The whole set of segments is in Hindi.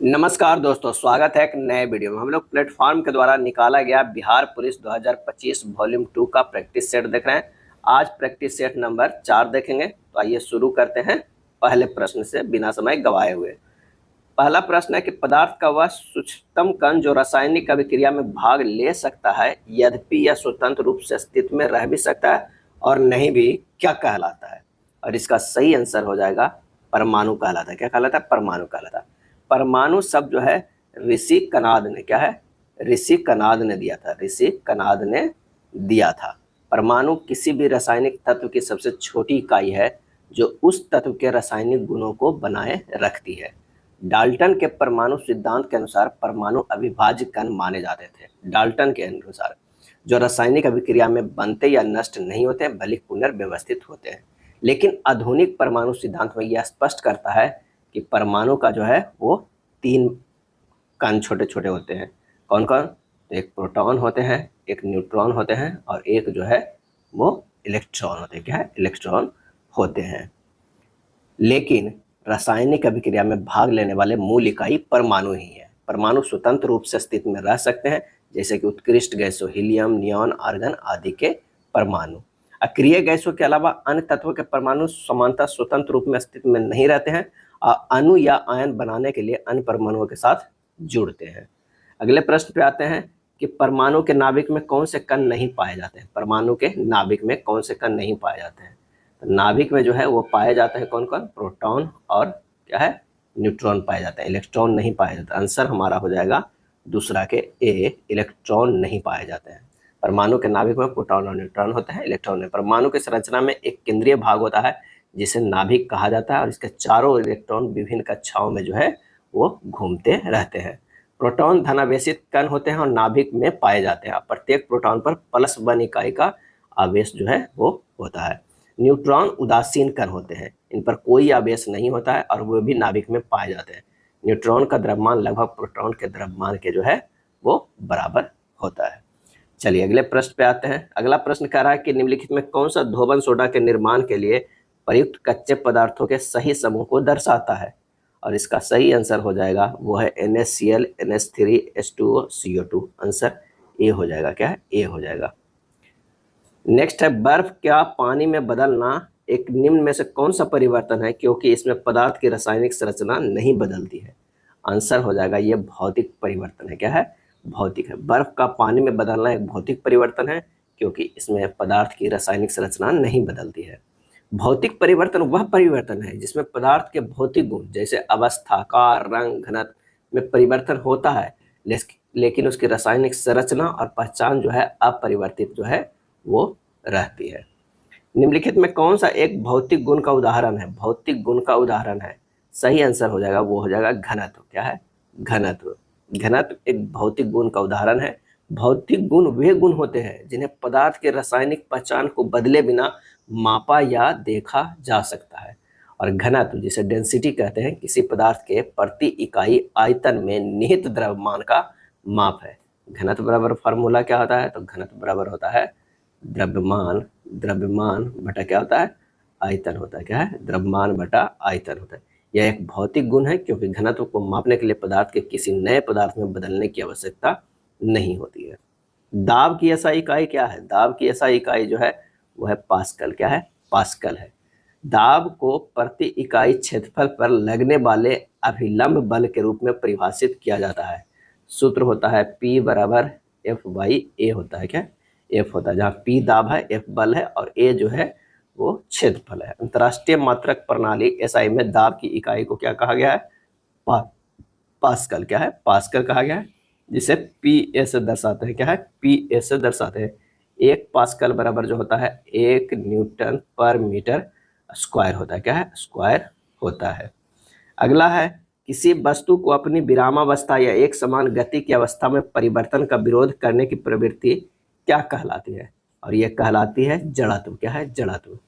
नमस्कार दोस्तों, स्वागत है एक नए वीडियो में। हम लोग प्लेटफॉर्म के द्वारा निकाला गया बिहार पुलिस 2025 वॉल्यूम 2 का प्रैक्टिस सेट देख रहे हैं। आज प्रैक्टिस सेट नंबर 4 देखेंगे। तो आइए शुरू करते हैं पहले प्रश्न से बिना समय गवाए हुए। पहला प्रश्न है कि पदार्थ का वह सूक्ष्मतम कण जो रासायनिक अभिक्रिया में भाग ले सकता है यद्यपि यह स्वतंत्र रूप से अस्तित्व में रह भी सकता है और नहीं भी, क्या कहलाता है? और इसका सही आंसर हो जाएगा परमाणु कहलाता है। क्या कहलाता है? परमाणु कहलाता है। परमाणु शब्द जो है ऋषि कनाद ने, क्या है? ऋषि कनाद ने दिया था। ऋषि कनाद ने दिया था। परमाणु किसी भी रासायनिक तत्व की सबसे छोटी इकाई है जो उस तत्व के रासायनिक गुणों को बनाए रखती है। डाल्टन के परमाणु सिद्धांत के अनुसार परमाणु अविभाज्य कण माने जाते थे। डाल्टन के अनुसार जो रासायनिक अभिक्रिया में बनते या नष्ट नहीं होते बल्कि पुनर्व्यवस्थित होते हैं। लेकिन आधुनिक परमाणु सिद्धांत में यह स्पष्ट करता है कि परमाणु का जो है वो 3 कण छोटे छोटे होते हैं। कौन कौन? तो एक प्रोटॉन होते हैं, एक न्यूट्रॉन होते हैं और एक जो है वो इलेक्ट्रॉन होते हैं। क्या है? इलेक्ट्रॉन होते हैं। लेकिन रासायनिक अभिक्रिया में भाग लेने वाले मूल इकाई परमाणु ही है। परमाणु स्वतंत्र रूप से अस्तित्व में रह सकते हैं, जैसे कि उत्कृष्ट गैसों हीलियम, नियॉन, आर्गन आदि के परमाणु। अक्रिय गैसों के अलावा अन्य तत्वों के परमाणु समानतः स्वतंत्र रूप में अस्तित्व में नहीं रहते हैं और अणु या आयन बनाने के लिए अन्य परमाणुओं के साथ जुड़ते हैं। अगले प्रश्न पे आते हैं कि परमाणु के नाभिक में कौन से कण नहीं पाए जाते हैं? परमाणु के नाभिक में कौन से कण नहीं पाए जाते हैं? तो नाभिक में जो है वो पाए जाते हैं कौन कौन? प्रोटॉन और क्या है? न्यूट्रॉन पाए जाते हैं। इलेक्ट्रॉन नहीं पाए जाते। आंसर हमारा हो जाएगा दूसरा के ए, इलेक्ट्रॉन नहीं पाए जाते हैं। परमाणु के नाभिक में प्रोटॉन और न्यूट्रॉन होते हैं, इलेक्ट्रॉन नहीं। परमाणु की संरचना में एक केंद्रीय भाग होता है जिसे नाभिक कहा जाता है और इसके चारों इलेक्ट्रॉन विभिन्न कक्षाओं में जो है वो घूमते रहते हैं। प्रोटॉन धनावेशित कण होते हैं और नाभिक में पाए जाते हैं। प्रत्येक प्रोटॉन पर +1 इकाई का आवेश जो है वो होता है। न्यूट्रॉन उदासीन कण होते हैं, इन पर कोई आवेश नहीं होता है और वो भी नाभिक में पाए जाते हैं। न्यूट्रॉन का द्रव्यमान लगभग प्रोटॉन के द्रव्यमान के जो है वो बराबर होता है। चलिए अगले प्रश्न पे आते हैं। अगला प्रश्न कह रहा है कि निम्नलिखित में कौन सा धोबन सोडा के निर्माण के लिए प्रयुक्त कच्चे पदार्थों के सही समूह को दर्शाता है? और इसका सही आंसर हो जाएगा वो है NaCl, NH3, H2O, CO2। Answer A हो जाएगा। क्या है? ए हो जाएगा। नेक्स्ट है बर्फ क्या पानी में बदलना एक निम्न में से कौन सा परिवर्तन है क्योंकि इसमें पदार्थ की रासायनिक संरचना नहीं बदलती है? आंसर हो जाएगा ये भौतिक परिवर्तन है। क्या है? भौतिक है। बर्फ का पानी में बदलना एक भौतिक परिवर्तन है क्योंकि इसमें पदार्थ की रासायनिक संरचना नहीं बदलती है। भौतिक परिवर्तन वह परिवर्तन है जिसमें पदार्थ के भौतिक गुण जैसे अवस्था, आकार, रंग, घनत्व में परिवर्तन होता है लेकिन उसकी रासायनिक संरचना और पहचान जो है अपरिवर्तित जो है वो रहती है। निम्नलिखित में कौन सा एक भौतिक गुण का उदाहरण है? भौतिक गुण का उदाहरण है। सही आंसर हो जाएगा वो हो जाएगा घनत्व। क्या है? घनत्व। घनत्व एक भौतिक गुण का उदाहरण है। भौतिक गुण वे गुण होते हैं जिन्हें पदार्थ के रासायनिक पहचान को बदले बिना मापा या देखा जा सकता है। और घनत्व जिसे डेंसिटी कहते हैं किसी पदार्थ के प्रति इकाई आयतन में निहित द्रव्यमान का माप है। घनत्व बराबर फॉर्मूला क्या होता है? तो घनत्व बराबर होता है द्रव्यमान, द्रव्यमान बटा क्या होता है? आयतन होता है। क्या है? द्रव्यमान बटा आयतन होता है। यह एक भौतिक गुण है क्योंकि घनत्व को मापने के लिए पदार्थ के किसी नए पदार्थ में बदलने की आवश्यकता नहीं होती है। दाब की एसआई इकाई क्या है? दाब की एसआई इकाई जो है वो है पास्कल। क्या है? पास्कल है। दाब को प्रति इकाई क्षेत्रफल पर लगने वाले अभिलंब बल के रूप में परिभाषित किया जाता है। सूत्र होता है P बराबर F/A होता है। क्या? F होता है। जहाँ P दाब है, F बल है और A जो है वो क्षेत्रफल है। अंतर्राष्ट्रीय मात्रक प्रणाली SI में दाब की इकाई को क्या कहा गया है? पास्कल। क्या है? पास्कल कहा गया है, जिसे PA से दर्शाते हैं। क्या है? PA से दर्शाते हैं। 1 पास्कल बराबर जो होता है 1 न्यूटन पर मीटर स्क्वायर होता है। क्या है? स्क्वायर होता है। अगला है किसी वस्तु को अपनी विरामावस्था या एक समान गति की अवस्था में परिवर्तन का विरोध करने की प्रवृत्ति क्या कहलाती है? और यह कहलाती है जड़त्व। क्या है? जड़त्व।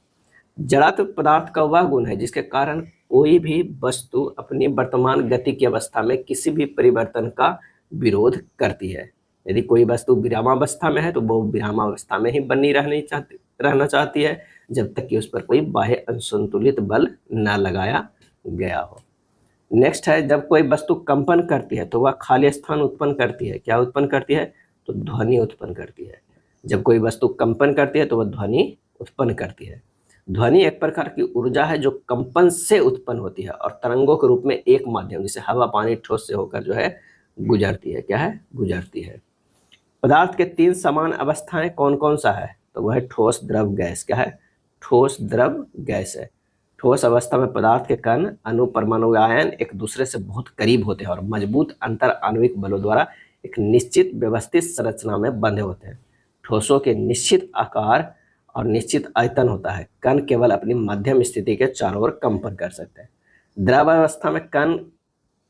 जड़त्व पदार्थ का वह गुण है जिसके कारण कोई भी वस्तु अपनी वर्तमान गति की अवस्था में किसी भी परिवर्तन का विरोध करती है। यदि कोई वस्तु विरामावस्था में है तो वो विरामावस्था में ही बनी रहना चाहती है जब तक कि उस पर कोई बाह्य असंतुलित बल न लगाया गया हो। नेक्स्ट है, जब कोई वस्तु कंपन करती है तो वह खाली स्थान उत्पन्न करती है। क्या उत्पन्न करती है? तो ध्वनि उत्पन्न करती है। जब कोई वस्तु कंपन करती है तो वह ध्वनि उत्पन्न करती है। ध्वनि एक प्रकार की ऊर्जा है जो कंपन से उत्पन्न होती है और तरंगों के रूप में एक माध्यम जैसे हवा, पानी, ठोस से होकर जो है गुजरती है। क्या है? गुजरती है। पदार्थ के 3 समान अवस्थाएं कौन कौन सा है? तो वह है ठोस, द्रव, गैस। क्या है? ठोस, द्रव, गैस है। ठोस अवस्था में पदार्थ के कण, अणु, परमाणु, आयन एक दूसरे से बहुत करीब होते हैं और मजबूत अंतर आणविक बलों द्वारा एक निश्चित व्यवस्थित संरचना में बंधे होते हैं। ठोसों के निश्चित आकार और निश्चित आयतन होता है। कण केवल अपनी मध्यम स्थिति के चारों ओर कंपन कर सकते हैं। द्रव अवस्था में कण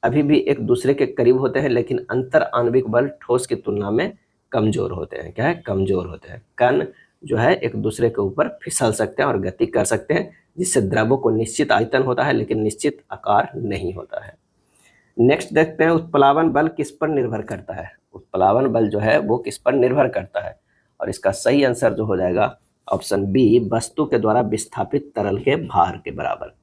अभी भी एक दूसरे के करीब होते हैं, लेकिन अंतर आणविक बल ठोस की तुलना में कमजोर होते हैं। क्या है? कमजोर होते हैं। कण जो है एक दूसरे के ऊपर फिसल सकते हैं और गति कर सकते हैं, जिससे द्रव्यों को निश्चित आयतन होता है लेकिन निश्चित आकार नहीं होता है। नेक्स्ट देखते हैं, उत्प्लावन बल किस पर निर्भर करता है? उत्प्लावन बल जो है वो किस पर निर्भर करता है? और इसका सही आंसर जो हो जाएगा ऑप्शन बी, वस्तु के द्वारा विस्थापित तरल के भार के बराबर।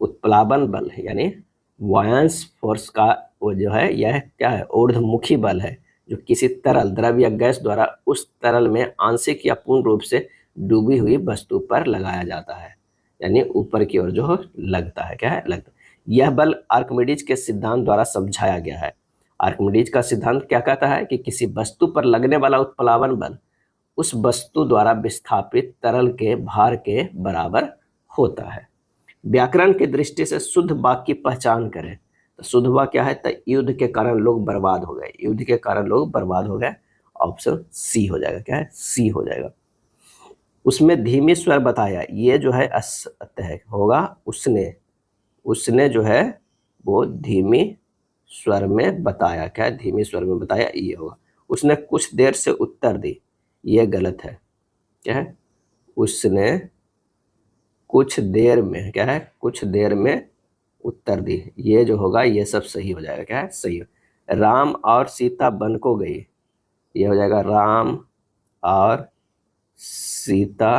उत्प्लावन बल यानी वायंस फोर्स का वो जो है यह क्या है? ऊर्ध्वमुखी बल है जो किसी तरल, द्रव या गैस द्वारा उस तरल में आंशिक या पूर्ण रूप से डूबी हुई वस्तु पर लगाया जाता है, यानी ऊपर की ओर जो लगता है। क्या है? लगता है। यह बल आर्किमिडीज के सिद्धांत द्वारा समझाया गया है। आर्किमिडीज का सिद्धांत क्या कहता है कि किसी वस्तु पर लगने वाला उत्प्लावन बल उस वस्तु द्वारा विस्थापित तरल के भार के बराबर होता है। व्याकरण की दृष्टि से शुद्ध वाक्य की पहचान करें। तो शुद्ध वाक्य क्या है? तो युद्ध के कारण लोग बर्बाद हो गए। युद्ध के कारण लोग बर्बाद हो गए। ऑप्शन सी हो जाएगा। क्या है? सी हो जाएगा। उसमें धीमी स्वर बताया, ये जो है असत्य होगा। उसने जो है वो धीमी स्वर में बताया। क्या है? धीमी स्वर में बताया, ये होगा। उसने कुछ देर से उत्तर दी, ये गलत है। क्या है? उसने कुछ देर में, क्या है? कुछ देर में उत्तर दी, ये जो होगा ये सब सही हो जाएगा। क्या है? सही हो। राम और सीता वन को गई, ये हो जाएगा राम और सीता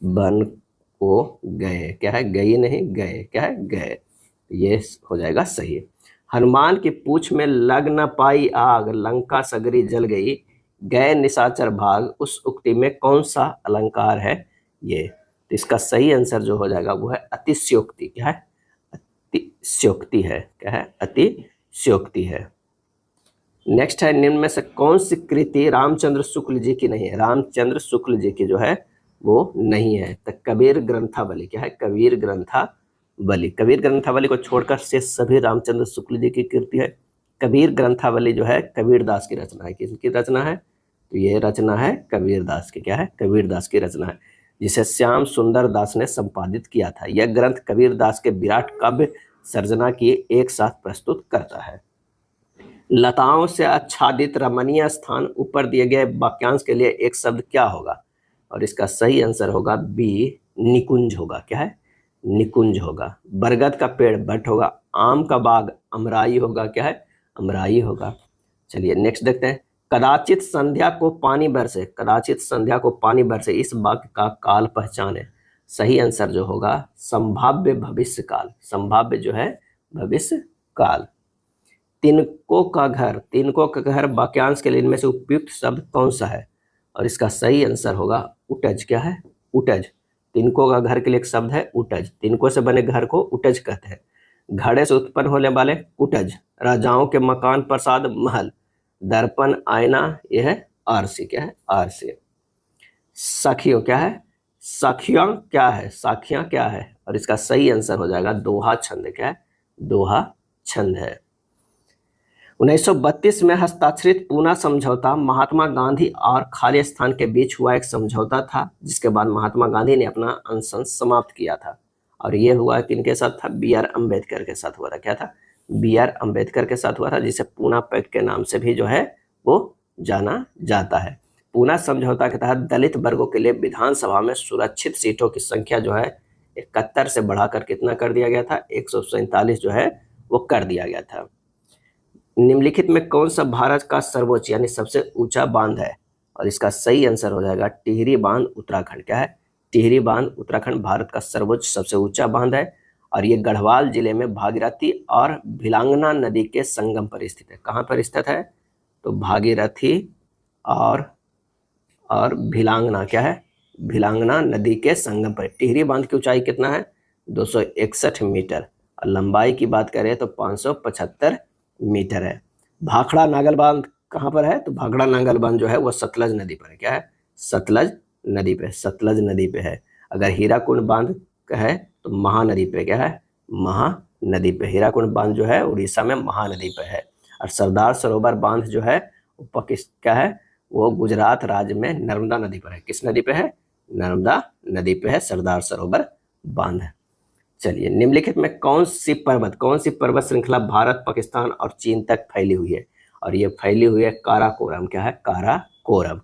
वन को गए। क्या है? गई नहीं, गए। क्या है? गए, ये हो जाएगा सही। हनुमान की पूंछ में लग न पाई आग, लंका सगरी जल गई, गए निशाचर भाग, उस उक्ति में कौन सा अलंकार है? ये तो इसका सही आंसर जो हो जाएगा वो है अतिशयोक्ति। क्या है? अतिशयोक्ति है। क्या है? अतिशयोक्ति है। नेक्स्ट है, निम्न में से कौन सी कृति रामचंद्र शुक्ल जी की नहीं है? रामचंद्र शुक्ल जी की जो है वो नहीं है। तो कबीर ग्रंथावली। क्या है? कबीर ग्रंथावली। कबीर ग्रंथावली को छोड़कर शेष सभी रामचंद्र शुक्ल जी की कृति है। कबीर ग्रंथावली जो है कबीर दास की रचना है। किसकी रचना है? तो ये रचना है कबीर दास की। क्या है? कबीर दास की रचना है, जिसे श्याम सुंदर दास ने संपादित किया था। यह ग्रंथ कबीर दास के विराट काव्य सर्जना की एक साथ प्रस्तुत करता है। लताओं से आच्छादित रमणीय स्थान, ऊपर दिए गए वाक्यांश के लिए एक शब्द क्या होगा? और इसका सही आंसर होगा बी, निकुंज होगा। क्या है? निकुंज होगा। बरगद का पेड़ बट होगा। आम का बाग अमराई होगा। क्या है? अमराई होगा। चलिए नेक्स्ट देखते हैं, कदाचित संध्या को पानी बरसे, कदाचित संध्या को पानी बरसे, इस वाक्य का काल पहचाने। सही आंसर जो होगा संभाव्य भविष्य काल। संभाव्य जो है भविष्य काल। तिनको का घर, तिनको का घर वाक्यांश के लिए इनमें से उपयुक्त शब्द कौन सा है? और इसका सही आंसर होगा उटज। क्या है? उटज। तिनको का घर के लिए एक शब्द है उटज। तिनको से बने घर को उटज कहते हैं। घड़े से उत्पन्न होने वाले उटज। राजाओं के मकान, प्रसाद, महल, दर्पण, आईना, यह है आरसी। क्या है? आरसी। साखियों। क्या है? साखियां क्या है? साखियां क्या है? और इसका सही आंसर हो जाएगा दोहा छंद। क्या है? दोहा छंद है। 1932 में हस्ताक्षरित पूना समझौता महात्मा गांधी और खालिस्तान के बीच हुआ एक समझौता था, जिसके बाद महात्मा गांधी ने अपना अनशन समाप्त किया था। और ये हुआ किनके साथ था? बी आर अम्बेडकर के साथ हुआ था। क्या था? बी आर अम्बेडकर के साथ हुआ था, जिसे पूना पैक्ट के नाम से भी जो है वो जाना जाता है। पूना समझौता के तहत दलित वर्गों के लिए विधानसभा में सुरक्षित सीटों की संख्या जो है 71 से बढ़ाकर कितना कर दिया गया था? 147 जो है वो कर दिया गया था। निम्नलिखित में कौन सा भारत का सर्वोच्च यानी सबसे ऊंचा बांध है? और इसका सही आंसर हो जाएगा टिहरी बांध, उत्तराखंड। क्या है? टिहरी बांध उत्तराखंड भारत का सर्वोच्च सबसे ऊंचा बांध है। और ये गढ़वाल जिले में भागीरथी और भिलांगना नदी के संगम पर स्थित है। कहाँ पर स्थित है? तो भागीरथी और भिलांगना क्या है? भिलांगना नदी के संगम पर। टिहरी बांध की ऊंचाई कितना है? 261 मीटर और लंबाई की बात करें तो 575 मीटर है। भाखड़ा नागल बांध कहाँ पर है? तो भाखड़ा नागल बांध जो है वो सतलज नदी पर है। क्या है? सतलज नदी पे, सतलज नदी पे है। अगर हीराकुंड बांध है तो महानदी पे, क्या है? महानदी पे। हीराकुंड बांध जो है उड़ीसा में महानदी पे है। और सरदार सरोवर बांध जो है वो क्या है? वो गुजरात राज्य में नर्मदा नदी पर है। किस नदी पे है? नर्मदा नदी पे है सरदार सरोवर बांध। चलिए, निम्नलिखित में कौन सी पर्वत श्रृंखला भारत, पाकिस्तान और चीन तक फैली हुई है? और ये फैली हुई है काराकोरम। क्या है? काराकोरम।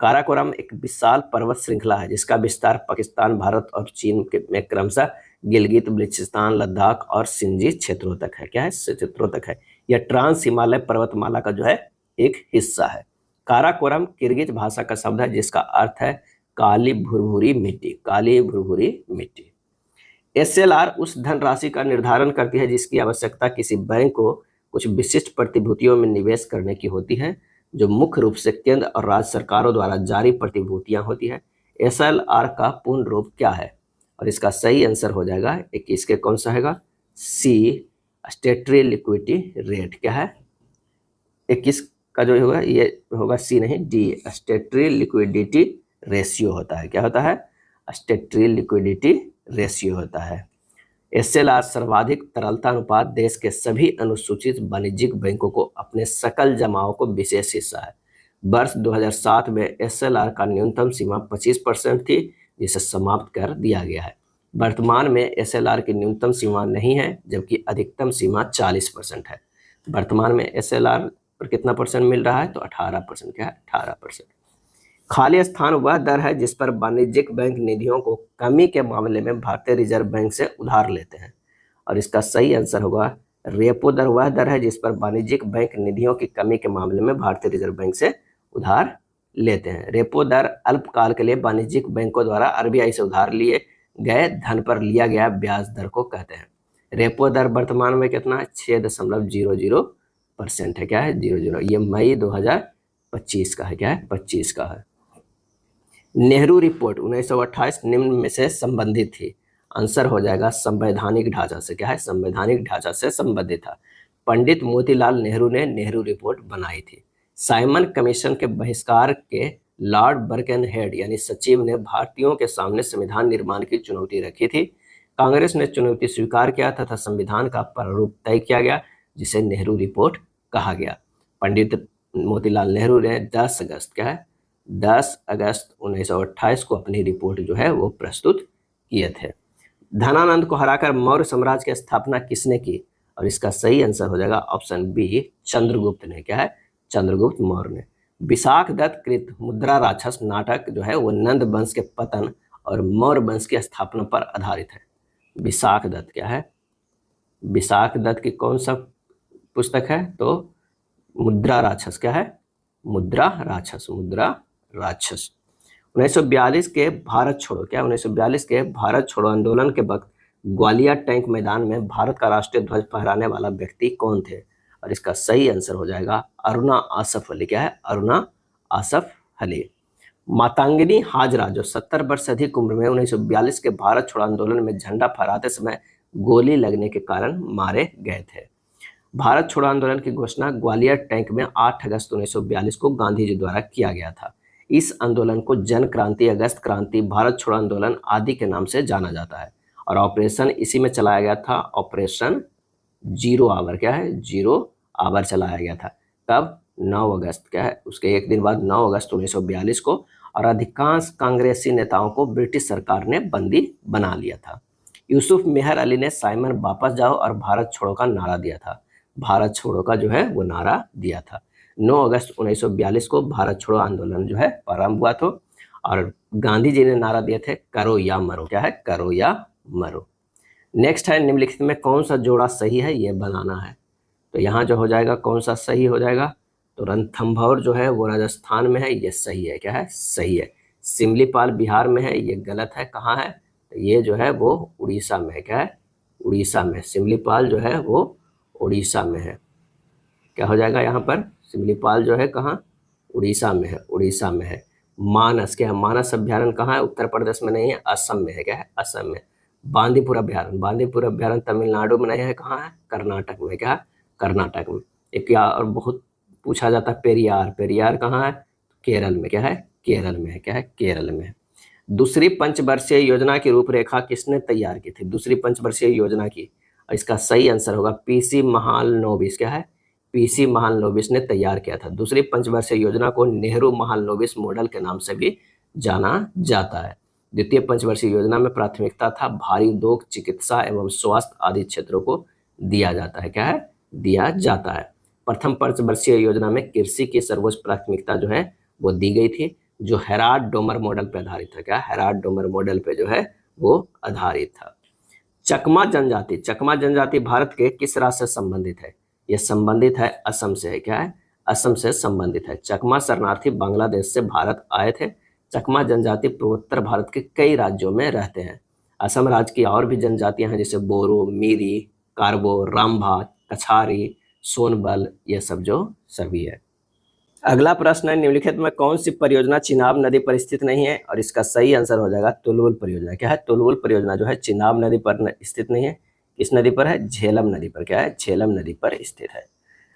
काराकोरम एक विशाल पर्वत श्रृंखला है जिसका विस्तार पाकिस्तान, भारत और चीन में क्रमशः गिलगित, बल्चिस्तान, लद्दाख और सिंजी क्षेत्रों तक है। क्या है? क्षेत्रों तक है। यह ट्रांस हिमालय पर्वतमाला का जो है एक हिस्सा है। काराकोरम किर्गिज भाषा का शब्द है जिसका अर्थ है काली भुरभुरी मिट्टी। काली भुरभुरी मिट्टी। SLR उस धनराशि का निर्धारण करती है जिसकी आवश्यकता किसी बैंक को कुछ विशिष्ट प्रतिभूतियों में निवेश करने की होती है, जो मुख्य रूप से केंद्र और राज्य सरकारों द्वारा जारी प्रतिभूतियां होती है। SLR का पूर्ण रूप क्या है? और इसका सही आंसर हो जाएगा 21 के कौन सा हैगा? सी, स्टेटरी लिक्विडिटी रेट। क्या है? 21 का जो होगा ये होगा सी नहीं डी, स्टेटरी लिक्विडिटी रेशियो होता है। क्या होता है? स्टेटरी लिक्विडिटी रेशियो होता है। SLR सर्वाधिक तरलता अनुपात देश के सभी अनुसूचित वाणिज्यिक बैंकों को अपने सकल जमाओं को विशेष हिस्सा है। वर्ष 2007 में SLR का न्यूनतम सीमा 25% थी जिसे समाप्त कर दिया गया है। वर्तमान में SLR की न्यूनतम सीमा नहीं है जबकि अधिकतम सीमा 40% है। वर्तमान में SLR पर कितना परसेंट मिल रहा है? तो 18%। क्या है? 18%। खाली स्थान वह दर है जिस पर वाणिज्यिक बैंक निधियों को कमी के मामले में भारतीय रिजर्व बैंक से उधार लेते हैं। और इसका सही आंसर होगा रेपो दर वह दर है जिस पर वाणिज्यिक बैंक निधियों की कमी के मामले में भारतीय रिजर्व बैंक से उधार लेते हैं। रेपो दर अल्पकाल के लिए वाणिज्यिक बैंकों द्वारा RBI से उधार लिए गए धन पर लिया गया ब्याज दर को कहते हैं। रेपो दर वर्तमान में कितना है? 6.00% है। क्या है? 00। ये मई 2025 का है। क्या है? 25 का है। नेहरू रिपोर्ट 1928 निम्न में से संबंधित थी। आंसर हो जाएगा संवैधानिक ढांचा से। क्या है? संवैधानिक ढांचा से संबंधित था। पंडित मोतीलाल नेहरू ने नेहरू रिपोर्ट बनाई थी। साइमन कमीशन के बहिष्कार के लॉर्ड बर्कनहेड यानी सचिव ने भारतीयों के सामने संविधान निर्माण की चुनौती रखी थी। कांग्रेस ने चुनौती स्वीकार किया तथा संविधान का प्रारूप तय किया गया जिसे नेहरू रिपोर्ट कहा गया। पंडित मोतीलाल नेहरू ने 10 अगस्त 1928 को अपनी रिपोर्ट जो है वो प्रस्तुत किए थे। धनानंद को हराकर मौर्य साम्राज्य की स्थापना किसने की? और इसका सही आंसर हो जाएगा ऑप्शन बी, चंद्रगुप्त ने। क्या है? चंद्रगुप्त मौर्य ने। विशाख दत्त कृत मुद्रा राक्षस नाटक जो है वो नंद वंश के पतन और मौर्य वंश की स्थापना पर आधारित है। विशाख दत्त क्या है? विशाख दत्त की कौन सा पुस्तक है? तो मुद्रा राक्षस। क्या है? मुद्रा राक्षस। 1942 के भारत छोड़ो 1942 के भारत छोड़ो आंदोलन के वक्त ग्वालियर टैंक मैदान में भारत का राष्ट्रीय ध्वज फहराने वाला व्यक्ति कौन थे? और इसका सही आंसर हो जाएगा अरुणा आसफ अली। क्या है? अरुणा आसफ अली। मातंगिनी हाजरा जो 70 वर्ष से अधिक उम्र में 1942 के भारत छोड़ो आंदोलन में झंडा फहराते समय गोली लगने के कारण मारे गए थे। भारत छोड़ो आंदोलन की घोषणा ग्वालियर टैंक में 8 अगस्त 1942 को गांधी जी द्वारा किया गया था। इस आंदोलन को जन क्रांति, अगस्त क्रांति, भारत छोड़ो आंदोलन आदि के नाम से जाना जाता है और ऑपरेशन इसी में चलाया गया था। Operation 0 hour. क्या है? 0 आवर चलाया गया था। कब? 9 अगस्त। क्या है? उसके एक दिन बाद 9 अगस्त 1942 को। और अधिकांश कांग्रेसी नेताओं को ब्रिटिश सरकार ने बंदी बना लिया था। यूसुफ मेहर अली ने साइमन वापस जाओ और भारत छोड़ो का नारा दिया था। भारत छोड़ो का जो है वो नारा दिया था। 9 अगस्त 1942 को भारत छोड़ो आंदोलन जो है प्रारंभ हुआ था और गांधी जी ने नारा दिए थे करो या मरो। क्या है? करो या मरो। नेक्स्ट है निम्नलिखित में कौन सा जोड़ा सही है? ये बनाना है। तो यहाँ जो हो जाएगा कौन सा सही हो जाएगा? तो रणथंभौर जो है वो राजस्थान में है, ये सही है। क्या है? सही है। सिमलीपाल बिहार में है, ये गलत है। कहाँ है? तो ये जो है वो उड़ीसा में है। क्या है? उड़ीसा में। सिमलीपाल जो है वो उड़ीसा में है। क्या हो जाएगा यहाँ पर? सिमलीपाल जो है कहाँ? उड़ीसा में है, उड़ीसा में है। मानस क्या है? मानस अभ्यारण्य कहाँ है? उत्तर प्रदेश में नहीं है, असम में है। क्या है? असम में। बांदीपुर अभ्यारण्य, बांदीपुर अभ्यारण्य तमिलनाडु में नहीं है, कहाँ है? कर्नाटक में। क्या है? कर्नाटक में। एक या और बहुत पूछा जाता है, पेरियार, पेरियार कहाँ है? केरल में। क्या है? केरल में है। क्या है? केरल में है। दूसरी पंचवर्षीय योजना की रूपरेखा किसने तैयार की थी? दूसरी पंचवर्षीय योजना की, और इसका सही आंसर होगा पीसी महालनोबिस। क्या है? पीसी महालनोबिस ने तैयार किया था। दूसरी पंचवर्षीय योजना को नेहरू महालनोबिस मॉडल के नाम से भी जाना जाता है। द्वितीय पंचवर्षीय योजना में प्राथमिकता था भारी उद्योग, चिकित्सा एवं स्वास्थ्य आदि क्षेत्रों को दिया जाता है। क्या है? दिया जाता है। प्रथम पंचवर्षीय योजना में कृषि की सर्वोच्च प्राथमिकता जो है वो दी गई थी, जो हेराल्ड डोमर मॉडल पर आधारित था। क्या? हेराल्ड डोमर मॉडल पे जो है वो आधारित था। चकमा जनजाति, चकमा जनजाति भारत के किस राज्य से संबंधित है? यह संबंधित है असम से है। क्या है? असम से संबंधित है। चकमा शरणार्थी बांग्लादेश से भारत आए थे। चकमा जनजाति पूर्वोत्तर भारत के कई राज्यों में रहते हैं। असम राज्य की और भी जनजातियां हैं, जैसे बोरो, मीरी, कार्बो, रामभा, कछारी, सोनबल, ये सब जो सभी है। अगला प्रश्न है, निम्नलिखित में कौन सी परियोजना चिनाब नदी पर स्थित नहीं है? और इसका सही आंसर हो जाएगा तुलवुल परियोजना। क्या है? तुलवुल परियोजना जो है चिनाब नदी पर स्थित नहीं है। किस नदी पर है? झेलम नदी पर। क्या है? झेलम नदी पर स्थित है।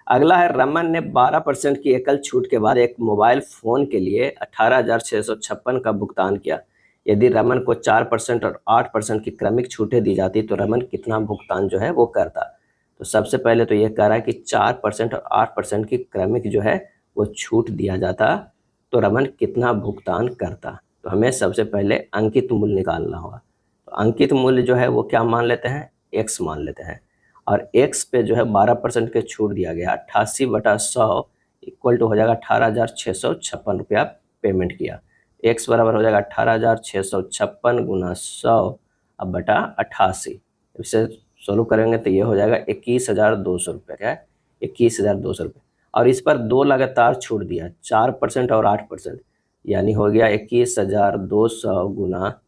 अगला है, रमन ने 12% की एकल छूट के बाद एक मोबाइल फोन के लिए 18,656 का भुगतान किया। यदि रमन को 4% और 8% की क्रमिक छूटें दी जाती तो रमन कितना भुगतान जो है वो करता? तो सबसे पहले तो ये कह रहा है कि 4% और 8% की क्रमिक जो है वो छूट दिया जाता तो रमन कितना भुगतान करता। तो हमें सबसे पहले अंकित मूल्य निकालना होगा। तो अंकित मूल्य जो है वो क्या मान लेते हैं? x मान लेते हैं। और x पे जो है 12% के छूट दिया गया, 88/100 इक्वल टू हो जाएगा 18,656 रुपया पेमेंट किया। x बराबर हो जाएगा 18,656 गुना 100 अब बटा 88। इसे सोल्व करेंगे तो ये हो जाएगा 21,200 रुपये। क्या है? 21,200 रुपये। और इस पर दो लगातार छूट दिया, 4% और 8%, यानी हो गया 21,200 गुना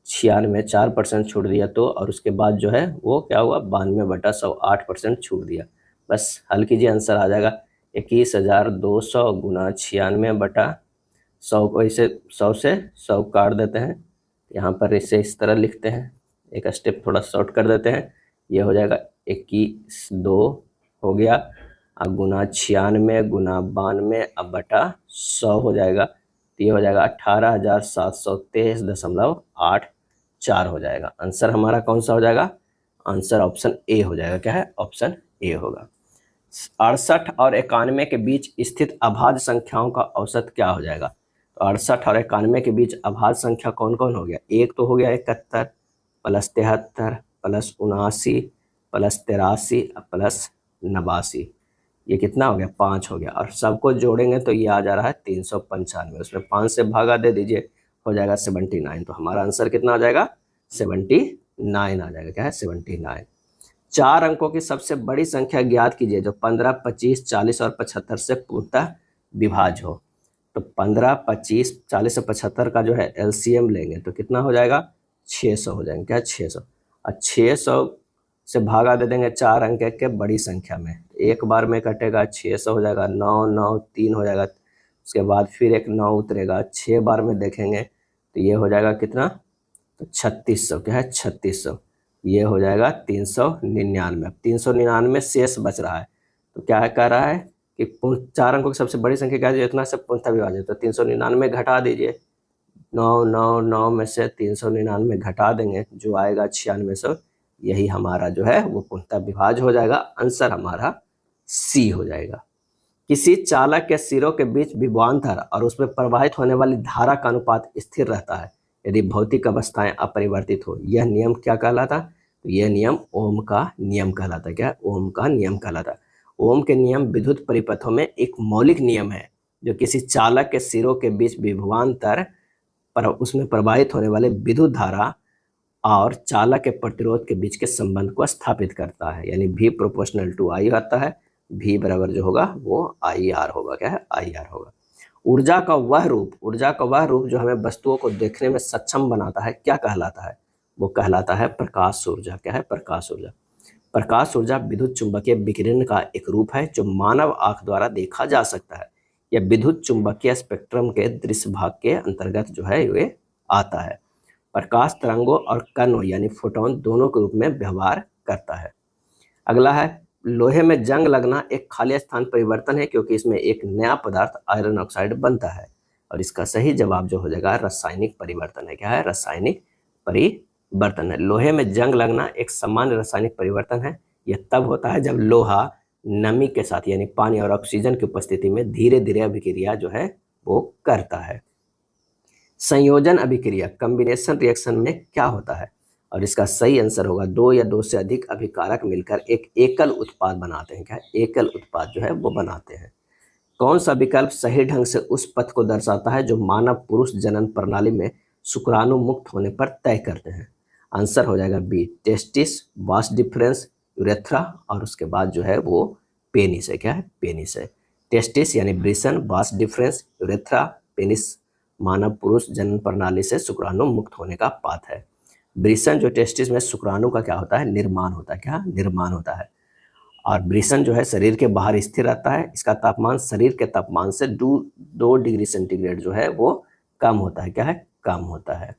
96, 4% छूट दिया तो, और उसके बाद जो है वो क्या हुआ? 92/100, 8% छूट दिया। बस हल कीजिए, आंसर आ जाएगा 21,200 गुना 96/100 को इसे 100 से 100 काट देते हैं। यहाँ पर इसे इस तरह लिखते हैं, एक स्टेप थोड़ा शॉर्ट कर देते हैं। ये हो जाएगा 21,2 हो गया, अब गुना 96 गुना 92 अब बटा 100 हो जाएगा। तो ये हो जाएगा 18,723.84 हो जाएगा। आंसर हमारा कौन सा हो जाएगा? आंसर ऑप्शन ए हो जाएगा। क्या है? ऑप्शन ए होगा। 68 और 91 के बीच स्थित अभाज्य संख्याओं का औसत क्या हो जाएगा? तो 68 और 91 के बीच अभाज्य संख्या कौन कौन हो गया? एक तो हो गया 71 प्लस 73 प्लस 79 प्लस 83 प्लस 89। ये कितना हो गया? 5 हो गया। और सबको जोड़ेंगे तो ये आ जा रहा है 395। उसमें 5 से भागा दे दीजिए, हो जाएगा 79। तो हमारा आंसर कितना आ जाएगा? 79 आ जाएगा। क्या है? 79। 4 अंकों की सबसे बड़ी संख्या ज्ञात कीजिए जो 15, 25, 40 और 75 से पूर्णतः विभाज्य हो। तो 15, 25, 40 और 75 का जो है एलसीएम लेंगे तो कितना हो जाएगा? 600 हो जाएंगे। क्या? 600। और 600 से भागा दे देंगे 4 अंक के बड़ी संख्या में, एक बार में कटेगा, 600 हो जाएगा, 9, 9, 3 हो जाएगा। उसके बाद फिर एक 9 उतरेगा, 6 बार में देखेंगे तो ये हो जाएगा कितना? तो 3600। क्या है? 3600। ये हो जाएगा 399। अब 399 शेष बच रहा है, तो क्या कह रहा है कि 4 अंकों की सबसे बड़ी संख्या क्या है? इतना सब पूर्णतः विभाज्य। तो 399 घटा दीजिए, 9, 9, 9 में से 399 घटा देंगे, जो आएगा 9600। यही हमारा जो है वो पूर्णतः विभाज्य हो जाएगा। आंसर हमारा सी हो जाएगा। किसी चालक के सिरों के बीच विभवांतर और उसमें प्रवाहित होने वाली धारा का अनुपात स्थिर रहता है यदि भौतिक अवस्थाएं अपरिवर्तित हो। यह नियम क्या कहलाता? तो यह नियम ओम का नियम कहलाता। क्या? ओम का नियम कहलाता। ओम के नियम विद्युत परिपथों में एक मौलिक नियम है जो किसी चालक के सिरों के बीच विभवांतर पर उसमें प्रवाहित होने वाले विद्युत धारा और चालक के प्रतिरोध के बीच के संबंध को स्थापित करता है, यानी V प्रोपोर्शनल टू I आता है। V बराबर जो होगा वो IR होगा। क्या है? IR होगा। ऊर्जा का वह रूप जो हमें वस्तुओं को देखने में सक्षम बनाता है क्या कहलाता है? वो कहलाता है प्रकाश ऊर्जा। क्या है? प्रकाश ऊर्जा। प्रकाश ऊर्जा विद्युत चुंबकीय विकिरण का एक रूप है जो मानव आंख द्वारा देखा जा सकता है। यह विद्युत चुंबकीय स्पेक्ट्रम के दृश्य भाग के अंतर्गत जो है ये आता है। प्रकाश तरंगों और कणों यानी फोटोन दोनों के रूप में व्यवहार करता है। अगला है लोहे में जंग लगना एक खाली स्थान परिवर्तन है क्योंकि इसमें एक नया पदार्थ आयरन ऑक्साइड बनता है। और इसका सही जवाब जो हो जाएगा रासायनिक परिवर्तन है। क्या है? रासायनिक परिवर्तन है। लोहे में जंग लगना एक सामान्य रासायनिक परिवर्तन है। यह तब होता है जब लोहा नमी के साथ यानी पानी और ऑक्सीजन की उपस्थिति में धीरे धीरे अभिक्रिया जो है वो करता है। संयोजन अभिक्रिया कॉम्बिनेशन रिएक्शन में क्या होता है? और इसका सही आंसर होगा दो या दो से अधिक अभिकारक मिलकर एक एकल उत्पाद बनाते हैं। क्या? एकल उत्पाद जो है वो बनाते हैं। कौन सा विकल्प सही ढंग से उस पथ को दर्शाता है जो मानव पुरुष जनन प्रणाली में शुक्राणु मुक्त होने पर तय करते हैं? आंसर हो जाएगा B, testis, vas deferens, urethra और उसके बाद जो है वो पेनिस है। क्या है? पेनिस है। टेस्टिस यानी वृषण, वास डिफरेंस, यूरेथ्रा, पेनिस मानव पुरुष जनन प्रणाली से शुक्राणु मुक्त होने का पाथ है। वृषण जो टेस्टिस में शुक्राणु का क्या होता है? निर्माण होता है। क्या? निर्माण होता है। और वृषण जो है शरीर के बाहर स्थिर रहता है। इसका तापमान शरीर के तापमान से 2 डिग्री सेंटीग्रेड जो है वो कम होता है। क्या है? कम होता है।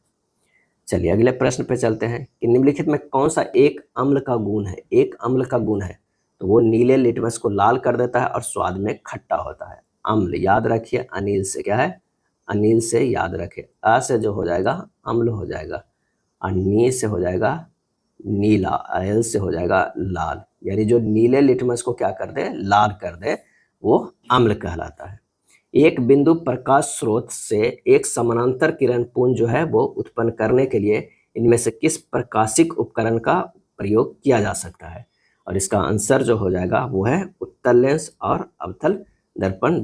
चलिए अगले प्रश्न पे चलते हैं कि निम्नलिखित में कौन सा एक अम्ल का गुण है? एक अम्ल का गुण है तो वो नीले लिटमस को लाल कर देता है और स्वाद में खट्टा होता है। अम्ल याद रखिए अनिल से। क्या है? अनिल से याद रखें। अ से जो हो जाएगा अम्ल हो जाएगा और नी से हो जाएगा नीला, एल से हो जाएगा लाल। यानी जो नीले लिटमस को क्या कर दे? लाल कर दे, वो अम्ल कहलाता है। एक बिंदु प्रकाश स्रोत से एक समानांतर किरण पुंज जो है वो उत्पन्न करने के लिए इनमें से किस प्रकाशिक उपकरण का प्रयोग किया जा सकता है? और इसका आंसर जो हो जाएगा वो है उत्तल लेंस और अवतल दर्पण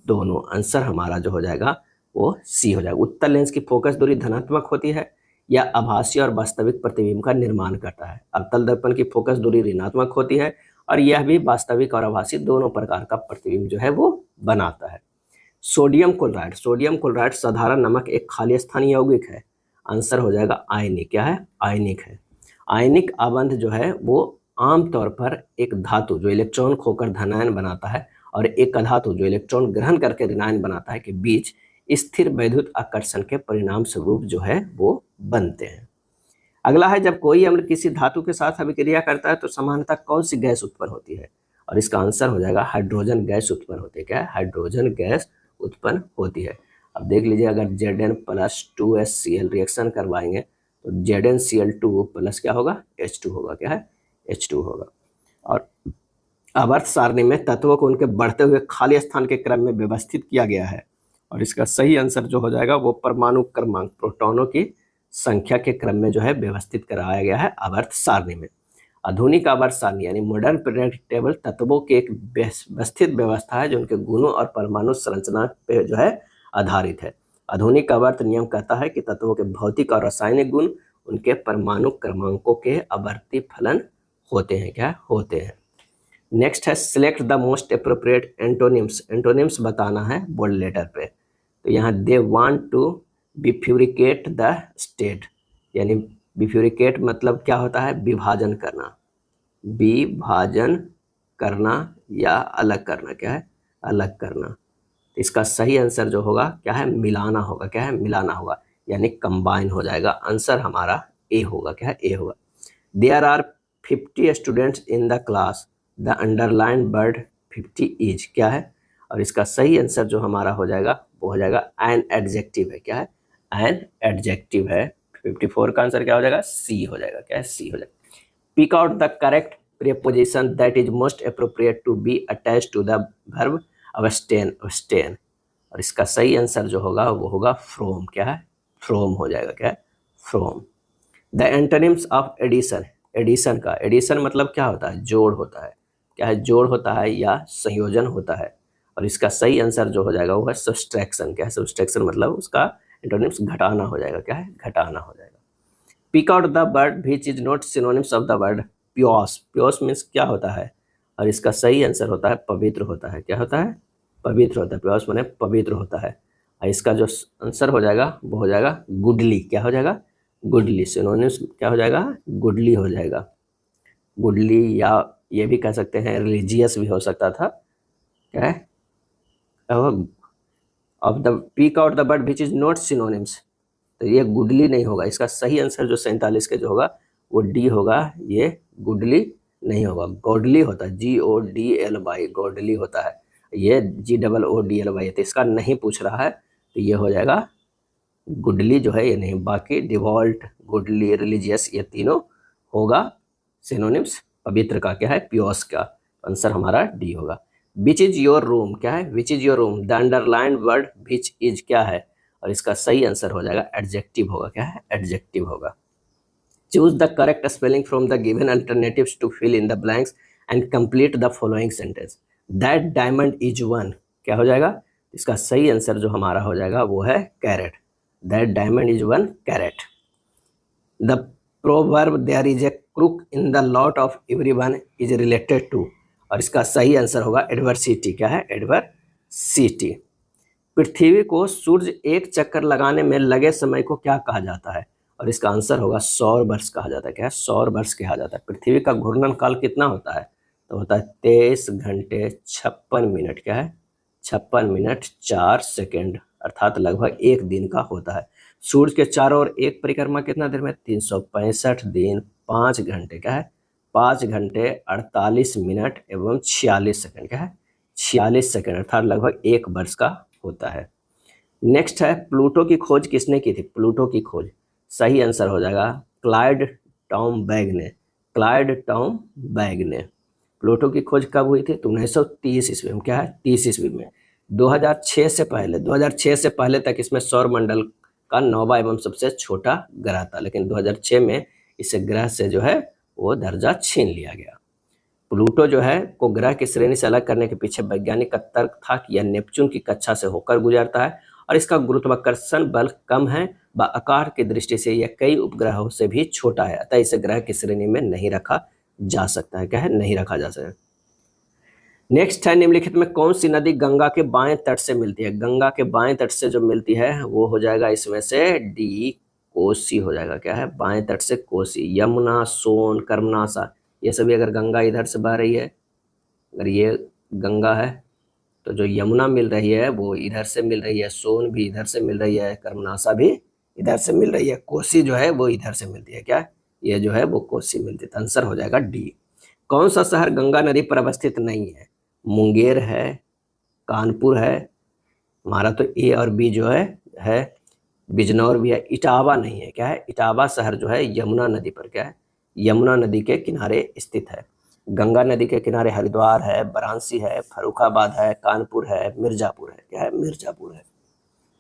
दोनों। आंसर हमारा जो हो जाएगा वो सी हो जाएगा। उत्तल लेंस की फोकस दूरी धनात्मक होती है, यह आभासी और वास्तविक प्रतिबिंब का निर्माण करता है। अवतल दर्पण की फोकस दूरी ऋणात्मक होती है और यह भी वास्तविक और आभासी दोनों प्रकार का प्रतिबिंब जो है वो बनाता है। सोडियम क्लोराइड, सोडियम क्लोराइड साधारण नमक एक खाली स्थानीय यौगिक है। आंसर हो जाएगा आयनिक। क्या है? आयनिक है। आयनिक आबंध जो है वो आमतौर पर एक धातु जो इलेक्ट्रॉन खोकर धनायन बनाता है और एक अधातु जो इलेक्ट्रॉन ग्रहण करके ऋणायन बनाता है के बीच स्थिर वैद्युत आकर्षण के परिणाम स्वरूप जो है वो बनते हैं। अगला है जब कोई अम्ल किसी धातु के साथ अभिक्रिया करता है तो सामान्यतः कौन सी गैस उत्पन्न होती है? और इसका आंसर हो जाएगा हाइड्रोजन गैस उत्पन्न होती है। क्या है? हाइड्रोजन गैस उत्पन्न होती है। अब देख लीजिए अगर Zn+2HCl रिएक्शन करवाएंगे तो ZnCl2 प्लस क्या होगा? H2 होगा। क्या है? H2 होगा। और आवर्त सारणी में तत्वों को उनके बढ़ते हुए खाली स्थान के क्रम में व्यवस्थित किया गया है और इसका सही आंसर जो हो जाएगा वो परमाणु क्रमांक प्रोटॉनों की संख्या के क्रम में जो है व्यवस्थित कराया गया है आवर्त सारणी में। आधुनिक आवर्त सारणी यानी मॉडर्न पीरियोडिक टेबल तत्वों की एक व्यवस्थित व्यवस्था है जो उनके गुणों और परमाणु संरचना पे जो है आधारित है। आधुनिक आवर्त नियम कहता है कि तत्वों के भौतिक और रासायनिक गुण उनके परमाणु क्रमांकों के आवर्ती फलन होते हैं। क्या होते हैं? नेक्स्ट है select the most appropriate antonyms. Antonyms बताना है बोल्ड लेटर पे। तो यहाँ they want to bifurcate the state यानी बिफ्यूरिकेट मतलब क्या होता है? विभाजन करना, विभाजन करना या अलग करना। क्या है? अलग करना। इसका सही आंसर जो होगा क्या है? मिलाना होगा। क्या है? मिलाना होगा यानी कंबाइन हो जाएगा। आंसर हमारा ए होगा। क्या है? ए होगा। There are 50 students in the class, the underline word 50 is क्या है? और इसका सही आंसर जो हमारा हो जाएगा वो हो जाएगा एन एडजेक्टिव है। क्या है? एन एडजेक्टिव है। 54 का आंसर क्या हो जाएगा? सी हो जाएगा। क्या है? सी हो जाएगा। Pick out the correct preposition that is most appropriate to be attached to the verb abstain. Abstain और इसका सही आंसर जो होगा वो होगा फ्रॉम। क्या है? फ्रॉम हो जाएगा। क्या है? From. The antonyms of addition. Addition का एडिशन मतलब क्या होता है? जोड़ होता है। क्या है? जोड़ होता है या संयोजन होता है। और इसका सही आंसर जो हो जाएगा वो है सब्सट्रैक्शन। क्या है? सब्सट्रैक्शन मतलब उसका एंटोनिम्स घटाना हो जाएगा। क्या है? घटाना हो जाएगा। Pick out the word which is not synonyms of the word pious. Pious means क्या होता है? और इसका सही आंसर होता है पवित्र होता है। क्या होता है? पवित्र होता है। प्योस माने पवित्र होता है। और इसका जो आंसर हो जाएगा वो हो जाएगा गुडली। क्या हो जाएगा? गुडली, सिनोनिम्स क्या हो जाएगा, गुडली हो जाएगा। गुडली, या ये भी कह सकते हैं रिलीजियस भी हो सकता था, क्या है, of the peak out the bird which is not synonyms, तो ये गुडली नहीं होगा। इसका सही आंसर जो 47 के जो होगा वो डी होगा, ये गुडली नहीं होगा, गॉडली होता है, GODLY, गॉडली होता है, ये GOODLY, तो इसका नहीं पूछ रहा है, तो ये हो जाएगा गुडली जो है ये नहीं। बाकी डिवॉल्ट, गुडली, रिलीजियस, ये तीनों होगा सिनोनिम्स पवित्र का, क्या है, पियोस का। आंसर हमारा डी होगा। विच इज योर रूम, क्या है, which is your room, the underlined word which is क्या है, और इसका सही आंसर हो जाएगा एडजेक्टिव होगा, क्या है, एडजेक्टिव होगा। Choose the correct spelling from the given alternatives to fill in the blanks and complete the following sentence. That diamond is one, क्या हो जाएगा, इसका सही आंसर जो हमारा हो जाएगा वो है carat. That diamond is one carat. The proverb there is a crook in the lot of everyone is related to, और इसका सही आंसर होगा एडवर्सिटी, क्या है, एडवर्सिटी। पृथ्वी को सूर्य एक चक्कर लगाने में लगे समय को क्या कहा जाता है, और इसका आंसर होगा सौर वर्ष कहा जाता है, क्या है, सौर वर्ष कहा जाता है। पृथ्वी का घूर्णन काल कितना होता है, तो होता है 23 घंटे 56 मिनट, क्या है, 56 मिनट 4 सेकेंड, अर्थात लगभग एक दिन का होता है। सूर्य के चारों ओर एक परिक्रमा कितना देर में, 365 दिन 5 घंटे, क्या है, 5 घंटे 48 मिनट एवं 46 सेकेंड, क्या है, 46 सेकेंड, अर्थात लगभग एक वर्ष का होता है। नेक्स्ट है प्लूटो की खोज किसने की थी, प्लूटो की खोज सही आंसर हो जाएगा क्लाइड टॉमबैग ने, क्लाइड टॉमबैग ने। प्लूटो की खोज कब हुई थी, तो 1930 ईस्वी में, क्या है, 30 ईस्वी में। 2006 से पहले तक इसमें सौर मंडल का 9वां एवं सबसे छोटा ग्रह था, लेकिन 2006 में इस ग्रह से जो है वो दर्जा छीन लिया गया। प्लूटो जो है को ग्रह की श्रेणी से अलग करने के पीछे वैज्ञानिक का तर्क था कि यह नेपच्यून की कक्षा से होकर गुजरता है और इसका गुरुत्वाकर्षण बल कम है व आकार की दृष्टि से यह कई उपग्रहों से भी छोटा है, अतः इसे ग्रह की श्रेणी में नहीं रखा जा सकता है, क्या है, नहीं रखा जा सकता। नेक्स्ट है निम्नलिखित में कौन सी नदी गंगा के बाएं तट से मिलती है, गंगा के बाएं तट से जो मिलती है वो हो जाएगा इसमें से डी, कोसी हो जाएगा, क्या है, बाएं तट से कोसी। यमुना, सोन, कर्मनाशा, ये सभी अगर गंगा इधर से बह रही है, अगर ये गंगा है तो जो यमुना मिल रही है वो इधर से मिल रही है, सोन भी इधर से मिल रही है, कर्मनाशा भी इधर से मिल रही है, कोसी जो है वो इधर से मिलती है, क्या, ये जो है वो कोसी मिलती है। आंसर हो जाएगा डी। कौन सा शहर गंगा नदी पर अवस्थित नहीं है, मुंगेर है, कानपुर है, हमारा तो ए और बी जो है बिजनौर भी है, इटावा नहीं है, क्या है, इटावा शहर जो है यमुना नदी पर, क्या है, यमुना नदी के किनारे स्थित है। गंगा नदी के किनारे हरिद्वार है, वाराणसी है, फर्रुखाबाद है, कानपुर है, मिर्जापुर है, क्या है, मिर्जापुर है।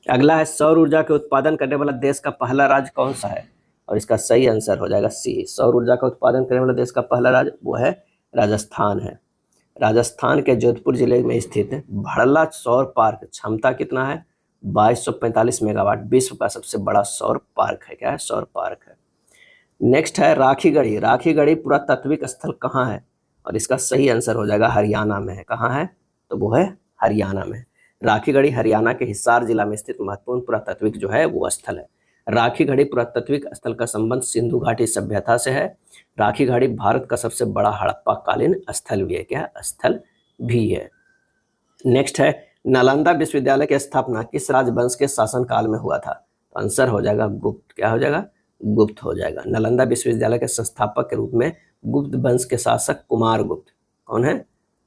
अगला है सौर ऊर्जा के उत्पादन करने वाला देश का पहला राज्य कौन सा है, और इसका सही आंसर हो जाएगा सी, सौर ऊर्जा का उत्पादन करने वाला देश का पहला राज्य वो है राजस्थान है। राजस्थान के जोधपुर जिले में स्थित भड़ला सौर पार्क क्षमता कितना है, 2245 मेगावाट, विश्व का सबसे बड़ा सौर पार्क है, क्या है, सौर पार्क है। नेक्स्ट है राखीगढ़ी, राखीगढ़ी पुरातात्विक स्थल कहाँ है, और इसका सही आंसर हो जाएगा हरियाणा में है, कहाँ है, तो वो है हरियाणा में। राखीगढ़ी हरियाणा के हिसार जिला में स्थित महत्वपूर्ण पुरातात्विक जो है वो स्थल है। राखीगढ़ी पुरातात्विक स्थल का संबंध सिंधु घाटी सभ्यता से है। राखीगढ़ी भारत का सबसे बड़ा हड़प्पा कालीन स्थल भी है, क्या, स्थल भी है। नेक्स्ट है नालंदा विश्वविद्यालय की स्थापना किस राजवंश के शासनकाल में हुआ था, तो आंसर हो जाएगा गुप्त, क्या हो जाएगा, गुप्त हो जाएगा। नालंदा विश्वविद्यालय के संस्थापक के रूप में गुप्त वंश के शासक कुमारगुप्त कौन है,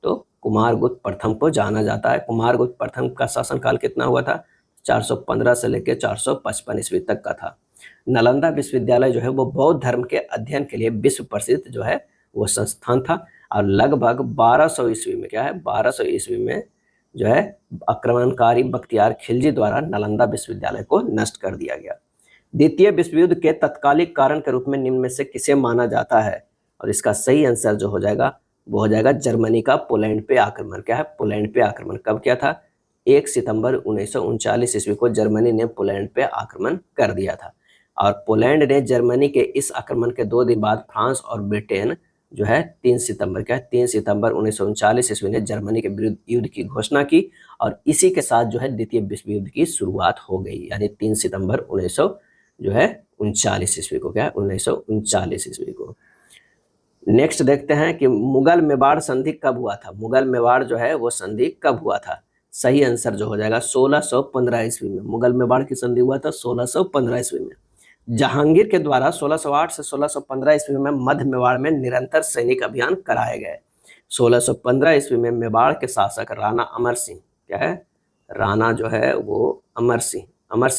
तो कुमारगुप्त प्रथम को जाना जाता है। कुमारगुप्त प्रथम का शासनकाल कितना हुआ था, 415 से लेकर 455 ईस्वी तक का था। नालंदा विश्वविद्यालय जो है वो बौद्ध धर्म के अध्ययन के लिए विश्व प्रसिद्ध जो है वो संस्थान था, और लगभग 1200 ईस्वी में, क्या है, 1200 ईस्वी में जो है आक्रमणकारी बख्तियार खिलजी द्वारा नालंदा विश्वविद्यालय को नष्ट कर दिया गया। द्वितीय विश्व युद्ध के तत्कालिक कारण के रूप में निम्न में से किसे माना जाता है, और इसका सही आंसर जो हो जाएगा वो हो जाएगा जर्मनी का पोलैंड पे आक्रमण, क्या है, पोलैंड पे आक्रमण कब किया था, 1 सितंबर 1939 ईस्वी को जर्मनी ने पोलैंड पे आक्रमण कर दिया था। और पोलैंड ने जर्मनी के इस आक्रमण के 2 दिन बाद फ्रांस और ब्रिटेन जो है 3 सितंबर, क्या है, 3 सितंबर 1939 ईस्वी ने जर्मनी के विरुद्ध युद्ध की घोषणा की, और इसी के साथ जो है द्वितीय विश्व युद्ध की शुरुआत हो गई, यानी 3 सितंबर 1939 उनचालीस ईस्वी को, क्या है 1939 ईस्वी को। नेक्स्ट देखते हैं कि मुगल मेवाड़ संधि कब हुआ था। मुगल मेवाड़ जो है वो संधि कब हुआ था। सही आंसर जो हो जाएगा 1615 ईस्वी में। मुगल मेवाड़ की संधि हुआ था 1615 ईस्वी में। जहांगीर के द्वारा 1608 से 1615 ईस्वी में मध्य मेवाड़ में निरंतर सैनिक अभियान कराए गए। 1615 ईस्वी में मेवाड़ के शासक राणा अमर सिंह, क्या है, राणा जो है वो अमर सिंह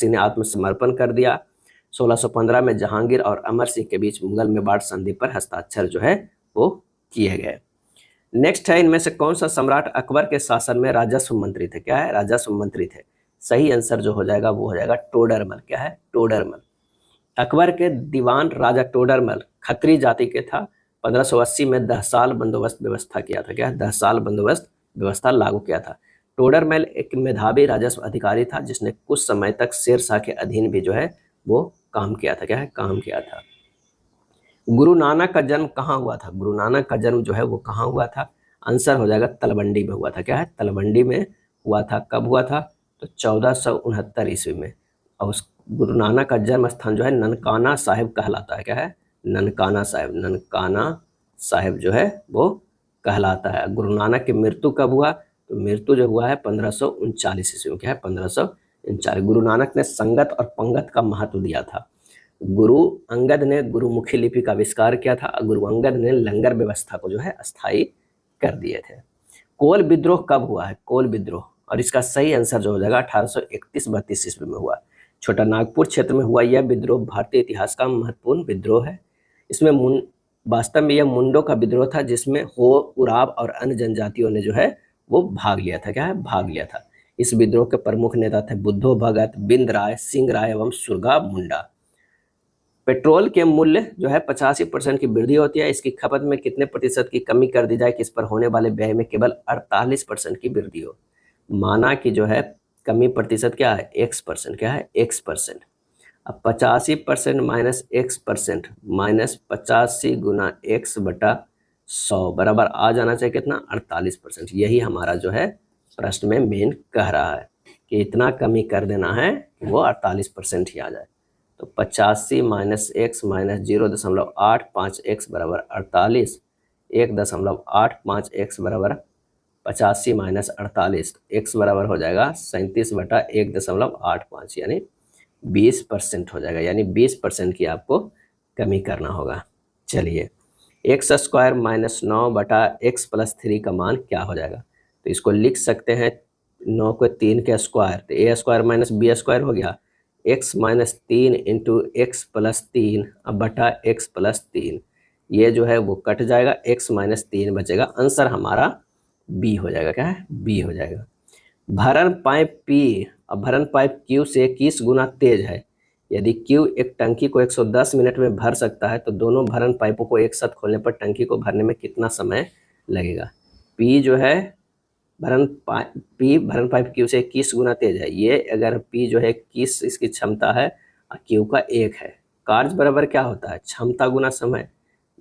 ने आत्मसमर्पण कर दिया। 1615 में जहांगीर और अमर सिंह के बीच मुगल मेवाड़ संधि पर हस्ताक्षर जो है वो किए गए। नेक्स्ट है, इनमें से कौन सा सम्राट अकबर के शासन में राजस्व मंत्री थे। क्या है, राजस्व मंत्री थे। सही आंसर जो हो जाएगा वो हो जाएगा टोडरमल। क्या है, टोडरमल। अकबर के दीवान राजा टोडरमल खत्री जाति के था। 1580 में 10 साल बंदोबस्त व्यवस्था किया था। क्या है, 10 साल बंदोबस्त व्यवस्था लागू किया था। टोडरमल एक मेधावी राजस्व अधिकारी था जिसने कुछ समय तक शेरशाह के अधीन भी जो है वो काम किया था। क्या है, काम किया था। गुरु नानक का जन्म कहाँ हुआ था। गुरु नानक का जन्म जो है वो कहाँ हुआ था। आंसर हो जाएगा तलवंडी में हुआ था। क्या है, तलवंडी में हुआ था। कब हुआ था, तो 1469 ईस्वी में। और उस गुरु नानक का जन्म स्थान जो है ननकाना साहिब कहलाता है। क्या है, ननकाना साहिब। ननकाना साहिब जो है वो कहलाता है। गुरु नानक की मृत्यु कब हुआ, तो मृत्यु जो हुआ है 1539 ईस्वी में। क्या है, 1539। गुरु नानक ने संगत और पंगत का महत्व दिया था। गुरु अंगद ने गुरुमुखी लिपि का आविष्कार किया था। गुरु अंगद ने लंगर व्यवस्था को जो है अस्थायी कर दिए थे। कोल विद्रोह कब हुआ है। कोल विद्रोह, और इसका सही आंसर जो हो जाएगा 1831-32 ईस्वी में हुआ। छोटा नागपुर क्षेत्र में हुआ यह विद्रोह भारतीय इतिहास का महत्वपूर्ण विद्रोह है। इसमें वास्तव में यह मुंडो का विद्रोह था जिसमें हो, उराव और अन्य जनजातियों ने जो है वो भाग लिया था। क्या है, भाग लिया था। इस विद्रोह के प्रमुख नेता थे बुद्धो भगत, बिंद राय, सिंह राय एवं सुरगा मुंडा। पेट्रोल के मूल्य जो है 85% की वृद्धि होती है। इसकी खपत में कितने प्रतिशत की कमी कर दी जाए कि इस पर होने वाले व्यय में केवल 48% की वृद्धि हो। माना कि जो है कमी प्रतिशत क्या है, x%। क्या है, x%। अब 85% माइनस x% माइनस 85 गुना x बटा 100 बराबर आ जाना चाहिए कितना, 48%। यही हमारा जो है प्रश्न में मेन कह रहा है कि इतना कमी कर देना है कि वो 48% ही आ जाए। तो 85 माइनस एक्स माइनस 0.85 एक्स बराबर 48, 1.85 एक्स बराबर 85 माइनस 48, एक्स बराबर हो जाएगा 37 बटा 1.85 यानी 20% हो जाएगा। यानी 20% की आपको कमी करना होगा। चलिए, एक्स स्क्वायर माइनस 9 बटा एक्स प्लस 3 का मान क्या हो जाएगा। तो इसको लिख सकते हैं 9 को 3 के स्क्वायर, तो ए स्क्वायर माइनस बी स्क्वायर हो गया, x minus 3 into x plus 3 अब बटा एक्स प्लस 3। ये जो है वो कट जाएगा, x माइनस 3 बचेगा। आंसर हमारा बी हो जाएगा। क्या है, बी हो जाएगा। भरण पाइप P अब भरण पाइप Q से 21 गुना तेज है। यदि Q एक टंकी को 110 मिनट में भर सकता है तो दोनों भरण पाइपों को एक साथ खोलने पर टंकी को भरने में कितना समय लगेगा। P जो है भरण पाइप Q से 21 गुना तेज है। ये अगर P जो है 21 इसकी क्षमता है और Q का 1 है। कार्य बराबर क्या होता है, क्षमता गुना समय,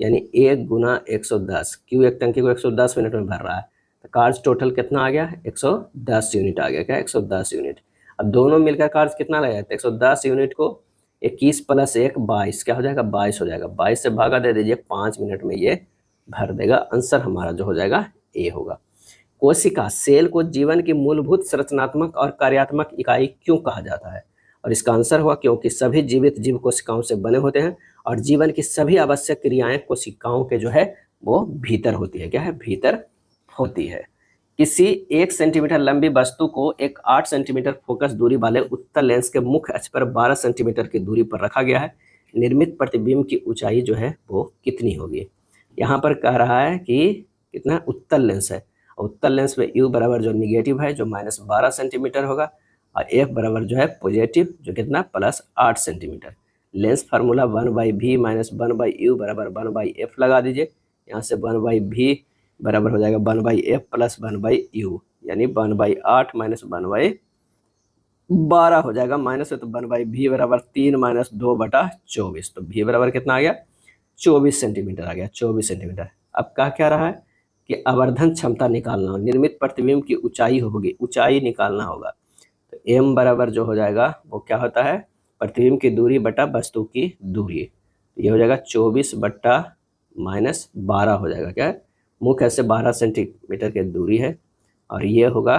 यानी 1 गुना 110। Q एक टंकी को 110 मिनट में भर रहा है तो कार्य टोटल कितना आ गया, 110 यूनिट आ गया। क्या, 110 यूनिट। अब दोनों मिलकर कार्य कितना लगेगा, 110 यूनिट को 21 प्लस 1 22, क्या हो जाएगा, 22 हो जाएगा। 22 से भागा दे दीजिए, 5 मिनट में ये भर देगा। आंसर हमारा जो हो जाएगा ए होगा। कोशिका सेल को जीवन की मूलभूत संरचनात्मक और कार्यात्मक इकाई क्यों कहा जाता है, और इसका आंसर हुआ क्योंकि सभी जीवित जीव कोशिकाओं से बने होते हैं और जीवन की सभी आवश्यक क्रियाएं कोशिकाओं के जो है वो भीतर होती है। क्या है, भीतर होती है। किसी 1 सेंटीमीटर लंबी वस्तु को एक 8 सेंटीमीटर फोकस दूरी वाले उत्तल लेंस के मुख्य अक्ष पर 12 सेंटीमीटर की दूरी पर रखा गया है। निर्मित प्रतिबिंब की ऊंचाई जो है वो कितनी होगी। यहाँ पर कह रहा है कि कितना उत्तल लेंस है, उत्तल लेंस में U बराबर जो निगेटिव है जो -12 सेंटीमीटर होगा और F बराबर जो है पॉजिटिव जो कितना +8 centimetre. Lens formula 1/v minus 1/u बराबर 1/f लगा दीजिए। यहाँ से 1/v बराबर हो जाएगा 1/f प्लस 1/u, यानी 1/8 माइनस 1/12 हो जाएगा। माइनस है तो 1/v बराबर 3 माइनस 2/24। तो v बराबर कितना आ गया, 24 सेंटीमीटर आ गया, 24 सेंटीमीटर। अब क्या रहा है कि आवर्धन क्षमता निकालना हो, निर्मित प्रतिबिंब की ऊंचाई होगी, ऊंचाई निकालना होगा। तो m बराबर जो हो जाएगा वो क्या होता है, प्रतिबिंब की दूरी बटा वस्तु की दूरी, ये हो जाएगा 24 बट्टा -12 हो जाएगा। क्या है, मुख्य से 12 सेंटीमीटर की दूरी है, और ये होगा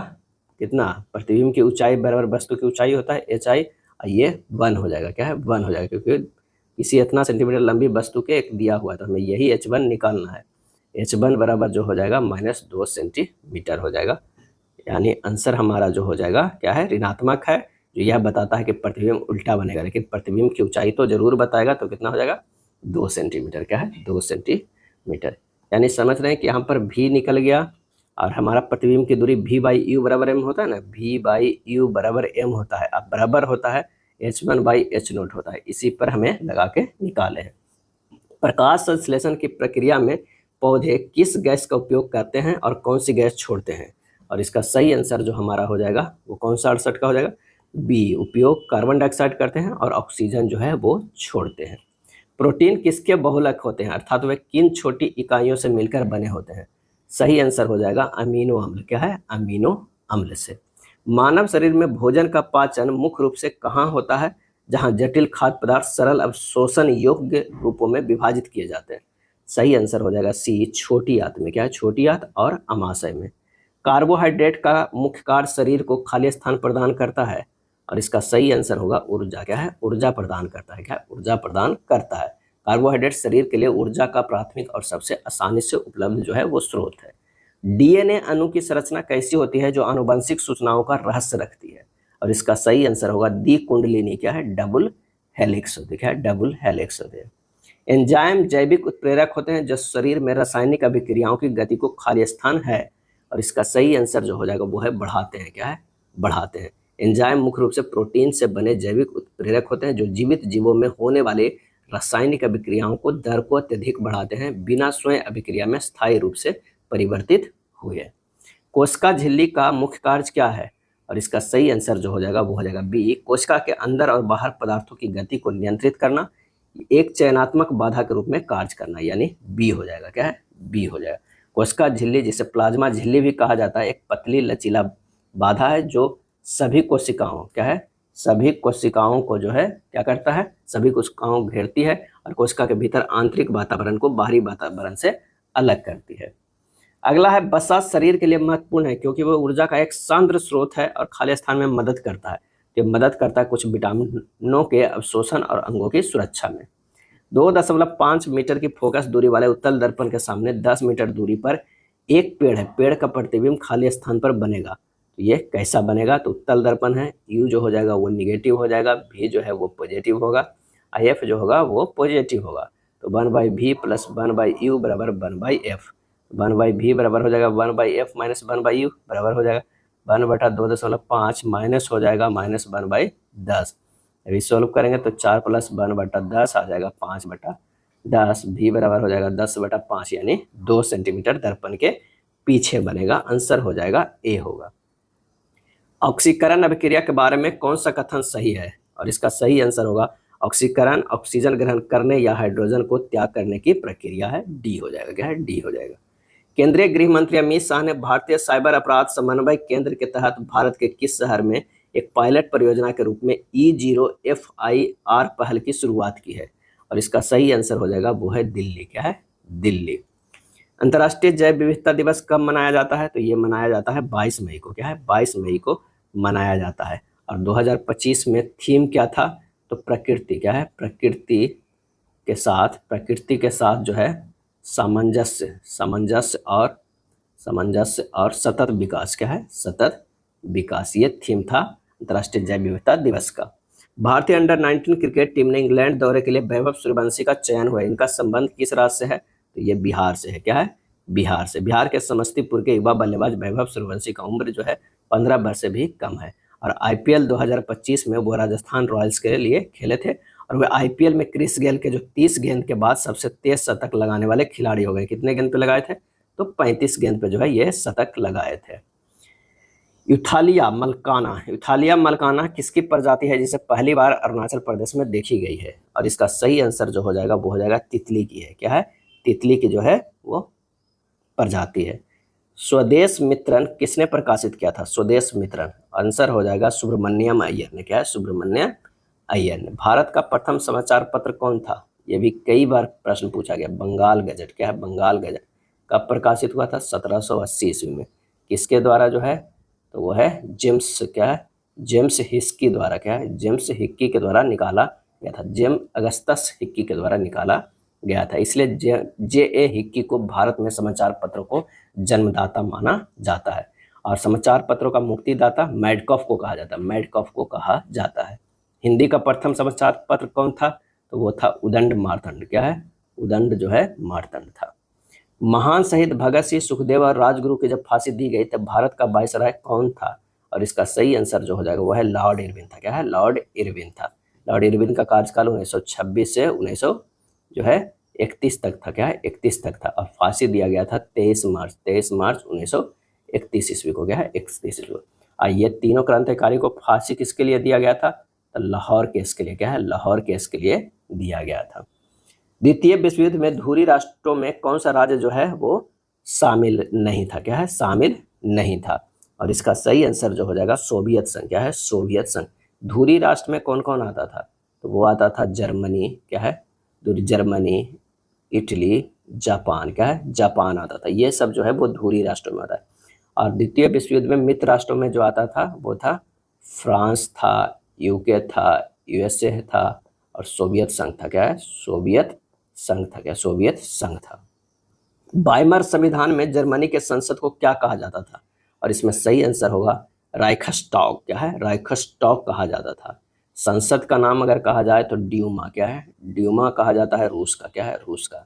कितना, प्रतिबिंब की ऊंचाई बराबर वस्तु की ऊंचाई होता है HI, और ये 1 हो जाएगा। क्या है, 1 हो जाएगा, क्योंकि किसी इतना सेंटीमीटर लंबी वस्तु के एक दिया हुआ था, हमें यही H1 निकालना है। H1 बराबर जो हो जाएगा -2 सेंटीमीटर हो जाएगा, यानी आंसर हमारा जो हो जाएगा क्या है, ऋणात्मक है, जो यह बताता है कि प्रतिबिंब उल्टा बनेगा, लेकिन प्रतिबिंब की ऊंचाई तो जरूर बताएगा। तो कितना हो जाएगा, 2 सेंटीमीटर। क्या है, 2 सेंटीमीटर, यानी समझ रहे हैं कि यहाँ पर भी निकल गया, और हमारा प्रतिबिंब की दूरी V/U बराबर m होता है ना, V/U बराबर m होता है, अब बराबर होता है H1/H0 होता है, इसी पर हमें लगा के निकाले हैं। प्रकाश संश्लेषण की प्रक्रिया में पौधे किस गैस का उपयोग करते हैं और कौन सी गैस छोड़ते हैं, और इसका सही आंसर जो हमारा हो जाएगा वो कौन सा 68 का हो जाएगा, बी, उपयोग कार्बन डाइऑक्साइड करते हैं और ऑक्सीजन जो है वो छोड़ते हैं। प्रोटीन किसके बहुलक होते हैं, अर्थात वे किन छोटी इकाइयों से मिलकर बने होते हैं, सही आंसर हो जाएगा अमीनो अम्ल। क्या है, अमीनो अम्ल से। मानव शरीर में भोजन का पाचन मुख्य रूप से कहाँ होता है, जहाँ जटिल खाद्य पदार्थ सरल अवशोषण योग्य रूपों में विभाजित किए जाते हैं, सही आंसर हो जाएगा सी, छोटी आंत में। क्या है, छोटी आंत और अमाशय में। कार्बोहाइड्रेट का मुख्य कार्य शरीर को खाली स्थान प्रदान करता है, और इसका सही आंसर होगा ऊर्जा। क्या है, ऊर्जा प्रदान करता है। क्या, ऊर्जा प्रदान करता है। कार्बोहाइड्रेट शरीर के लिए ऊर्जा का प्राथमिक और सबसे आसानी से उपलब्ध जो है वो स्रोत है। DNA अणु की संरचना कैसी होती है जो आनुवंशिक सूचनाओं का रहस्य रखती है, और इसका सही आंसर होगा दी कुंडलिनी। क्या है, डबल हेलिक्स होती है। क्या है, डबल हेलिक्स होते हैं। एंजाइम जैविक उत्प्रेरक होते हैं जो शरीर में रासायनिक अभिक्रियाओं की गति को खाली स्थान है, और इसका सही आंसर जो हो जाएगा वो है बढ़ाते हैं। क्या है, बढ़ाते हैं। एंजाइम मुख्य रूप से प्रोटीन से बने जैविक उत्प्रेरक होते हैं जो जीवित जीवों में होने वाले रासायनिक अभिक्रियाओं को दर को अत्यधिक बढ़ाते हैं बिना स्वयं अभिक्रिया में स्थायी रूप से परिवर्तित हुए। कोशिका झिल्ली का मुख्य कार्य क्या है, और इसका सही आंसर जो हो जाएगा वो हो जाएगा बी, कोशिका के अंदर और बाहर पदार्थों की गति को नियंत्रित करना, एक चयनात्मक बाधा के रूप में कार्य करना, यानी बी हो जाएगा। क्या है, बी हो जाएगा। कोशिका झिल्ली जिसे प्लाज्मा झिल्ली भी कहा जाता है, एक पतली लचीला बाधा है जो सभी कोशिकाओं, क्या है, सभी कोशिकाओं को जो है क्या करता है, सभी कोशिकाओं को घेरती है, और कोशिका के भीतर आंतरिक वातावरण को बाहरी वातावरण से अलग करती है। अगला है वसा शरीर के लिए महत्वपूर्ण है क्योंकि वह ऊर्जा का एक सांद्र स्रोत है और खाली स्थान में मदद करता है। ये मदद करता है कुछ विटामिनों के अवशोषण और अंगों की सुरक्षा में। 2.5 मीटर की फोकस दूरी वाले उत्तल दर्पण के सामने 10 मीटर दूरी पर एक पेड़ है, पेड़ का प्रतिबिंब खाली स्थान पर बनेगा, तो ये कैसा बनेगा, तो उत्तल दर्पण है, यू जो हो जाएगा वो निगेटिव हो जाएगा, भी जो है वो पॉजिटिव होगा, एफ जो होगा वो पॉजिटिव होगा। तो 1/v प्लस 1/u बराबर 1/f, 1/v बराबर हो जाएगा 1/f माइनस 1/u बराबर हो जाएगा 1/2.5 माइनस हो जाएगा -1/10। अभी सोल्व करेंगे तो 4 + 1/10 आ जाएगा 5/10, v बराबर हो जाएगा 10/5, यानी 2 सेंटीमीटर दर्पण के पीछे बनेगा। आंसर हो जाएगा ए होगा। ऑक्सीकरण अभिक्रिया के बारे में कौन सा कथन सही है, और इसका सही आंसर होगा ऑक्सीकरण ऑक्सीजन ग्रहण करने या हाइड्रोजन को त्याग करने की प्रक्रिया है, डी हो जाएगा। क्या है, डी हो जाएगा। केंद्रीय गृह मंत्री अमित शाह ने भारतीय साइबर अपराध समन्वय केंद्र के तहत भारत के किस शहर में एक पायलट परियोजना के रूप में E0FIR पहल की शुरुआत की है, और इसका सही आंसर हो जाएगा वो है दिल्ली। क्या है, दिल्ली। अंतर्राष्ट्रीय जैव विविधता दिवस कब मनाया जाता है, तो ये मनाया जाता है 22 मई को। क्या है, 22 मई को मनाया जाता है। और 2025 में थीम क्या था, तो प्रकृति। क्या है, प्रकृति के साथ जो है सामंजस्य और सतत विकास। क्या है, सतत विकास, ये थीम था अंतर्राष्ट्रीय जैव विविधता दिवस का। भारतीय अंडर-19 क्रिकेट टीम ने इंग्लैंड दौरे के लिए वैभव सूर्यवंशी का चयन हुआ। इनका संबंध किस राज्य से है, तो ये बिहार से है। क्या है, बिहार से। बिहार के समस्तीपुर के युवा बल्लेबाज वैभव सूर्यवंशी का उम्र जो है 15 वर्ष से भी कम है, और IPL 2025 में वो राजस्थान रॉयल्स के लिए खेले थे, और वे IPL में क्रिस गेल के जो 30 गेंद के बाद सबसे तेज शतक लगाने वाले खिलाड़ी हो गए। कितने गेंद पे लगाए थे, तो 35 गेंद पे जो है ये शतक लगाए थे। यूथालिया मलकाना किसकी प्रजाति है जिसे पहली बार अरुणाचल प्रदेश में देखी गई है, और इसका सही आंसर जो हो जाएगा वो हो जाएगा तितली की है। क्या है, तितली की जो है वो प्रजाति है। स्वदेश मित्रन किसने प्रकाशित किया था, स्वदेश मित्रन, आंसर हो जाएगा सुब्रमण्यम अय्यर ने। क्या है, सुब्रमण्यम IN। भारत का प्रथम समाचार पत्र कौन था? ये भी कई बार प्रश्न पूछा गया। बंगाल गजट। क्या है? बंगाल गजट कब प्रकाशित हुआ था? 1780 ईस्वी में। किसके द्वारा जो है? तो वो है जेम्स, क्या है, जेम्स हिस्की द्वारा। क्या है? जेम्स हिक्की के द्वारा निकाला गया था। जेम्स अगस्टस हिक्की के द्वारा निकाला गया था। इसलिए J.A. हिक्की को भारत में समाचार पत्रों को जन्मदाता माना जाता है। और समाचार पत्रों का मुक्तिदाता मैडकॉफ को कहा जाता है। मैडकॉफ को कहा जाता है। हिंदी का प्रथम समाचार पत्र कौन था? तो वो था उदंड मार्तंड। क्या है? उदंड जो है मार्तंड था। महान शहीद भगत सिंह, सुखदेव और राजगुरु की जब फांसी दी गई तब भारत का वायसराय कौन था? और इसका सही आंसर जो हो जाएगा वो है लॉर्ड इरविन था। क्या है? लॉर्ड इरविन था। लॉर्ड इरविन का कार्यकाल 1926 से 1931 तक था। क्या है? 31 तक था। और फांसी दिया गया था 23 मार्च 1931 ईस्वी को। क्या है? 31 ईस्वी को। ये तीनों क्रांतिकारी को फांसी किसके लिए दिया गया था? तो लाहौर केस के लिए। क्या है? लाहौर केस के लिए दिया गया था। द्वितीय विश्व युद्ध में धुरी राष्ट्रों में कौन सा राज्य जो है वो शामिल नहीं था? क्या है? शामिल नहीं था। और इसका सही आंसर जो हो जाएगा सोवियत संघ। क्या है? सोवियत संघ। धुरी राष्ट्र में कौन कौन आता था? तो वो आता था जर्मनी। क्या है? Germany, Italy, Japan. क्या है? जापान आता था। ये सब जो है वो धुरी राष्ट्रों में आता है। और द्वितीय विश्व युद्ध में मित्र राष्ट्रों में जो आता था वो था फ्रांस था, यूके था, USA था और सोवियत संघ था। क्या है? सोवियत संघ था। क्या? सोवियत संघ था। वाइमर संविधान में जर्मनी के संसद को क्या कहा जाता था? और इसमें सही आंसर होगा राइखस्टाग। क्या है? राइखस्टाग कहा जाता था। संसद का नाम अगर कहा जाए तो ड्यूमा। क्या है? ड्यूमा कहा जाता है रूस का। क्या है? रूस का।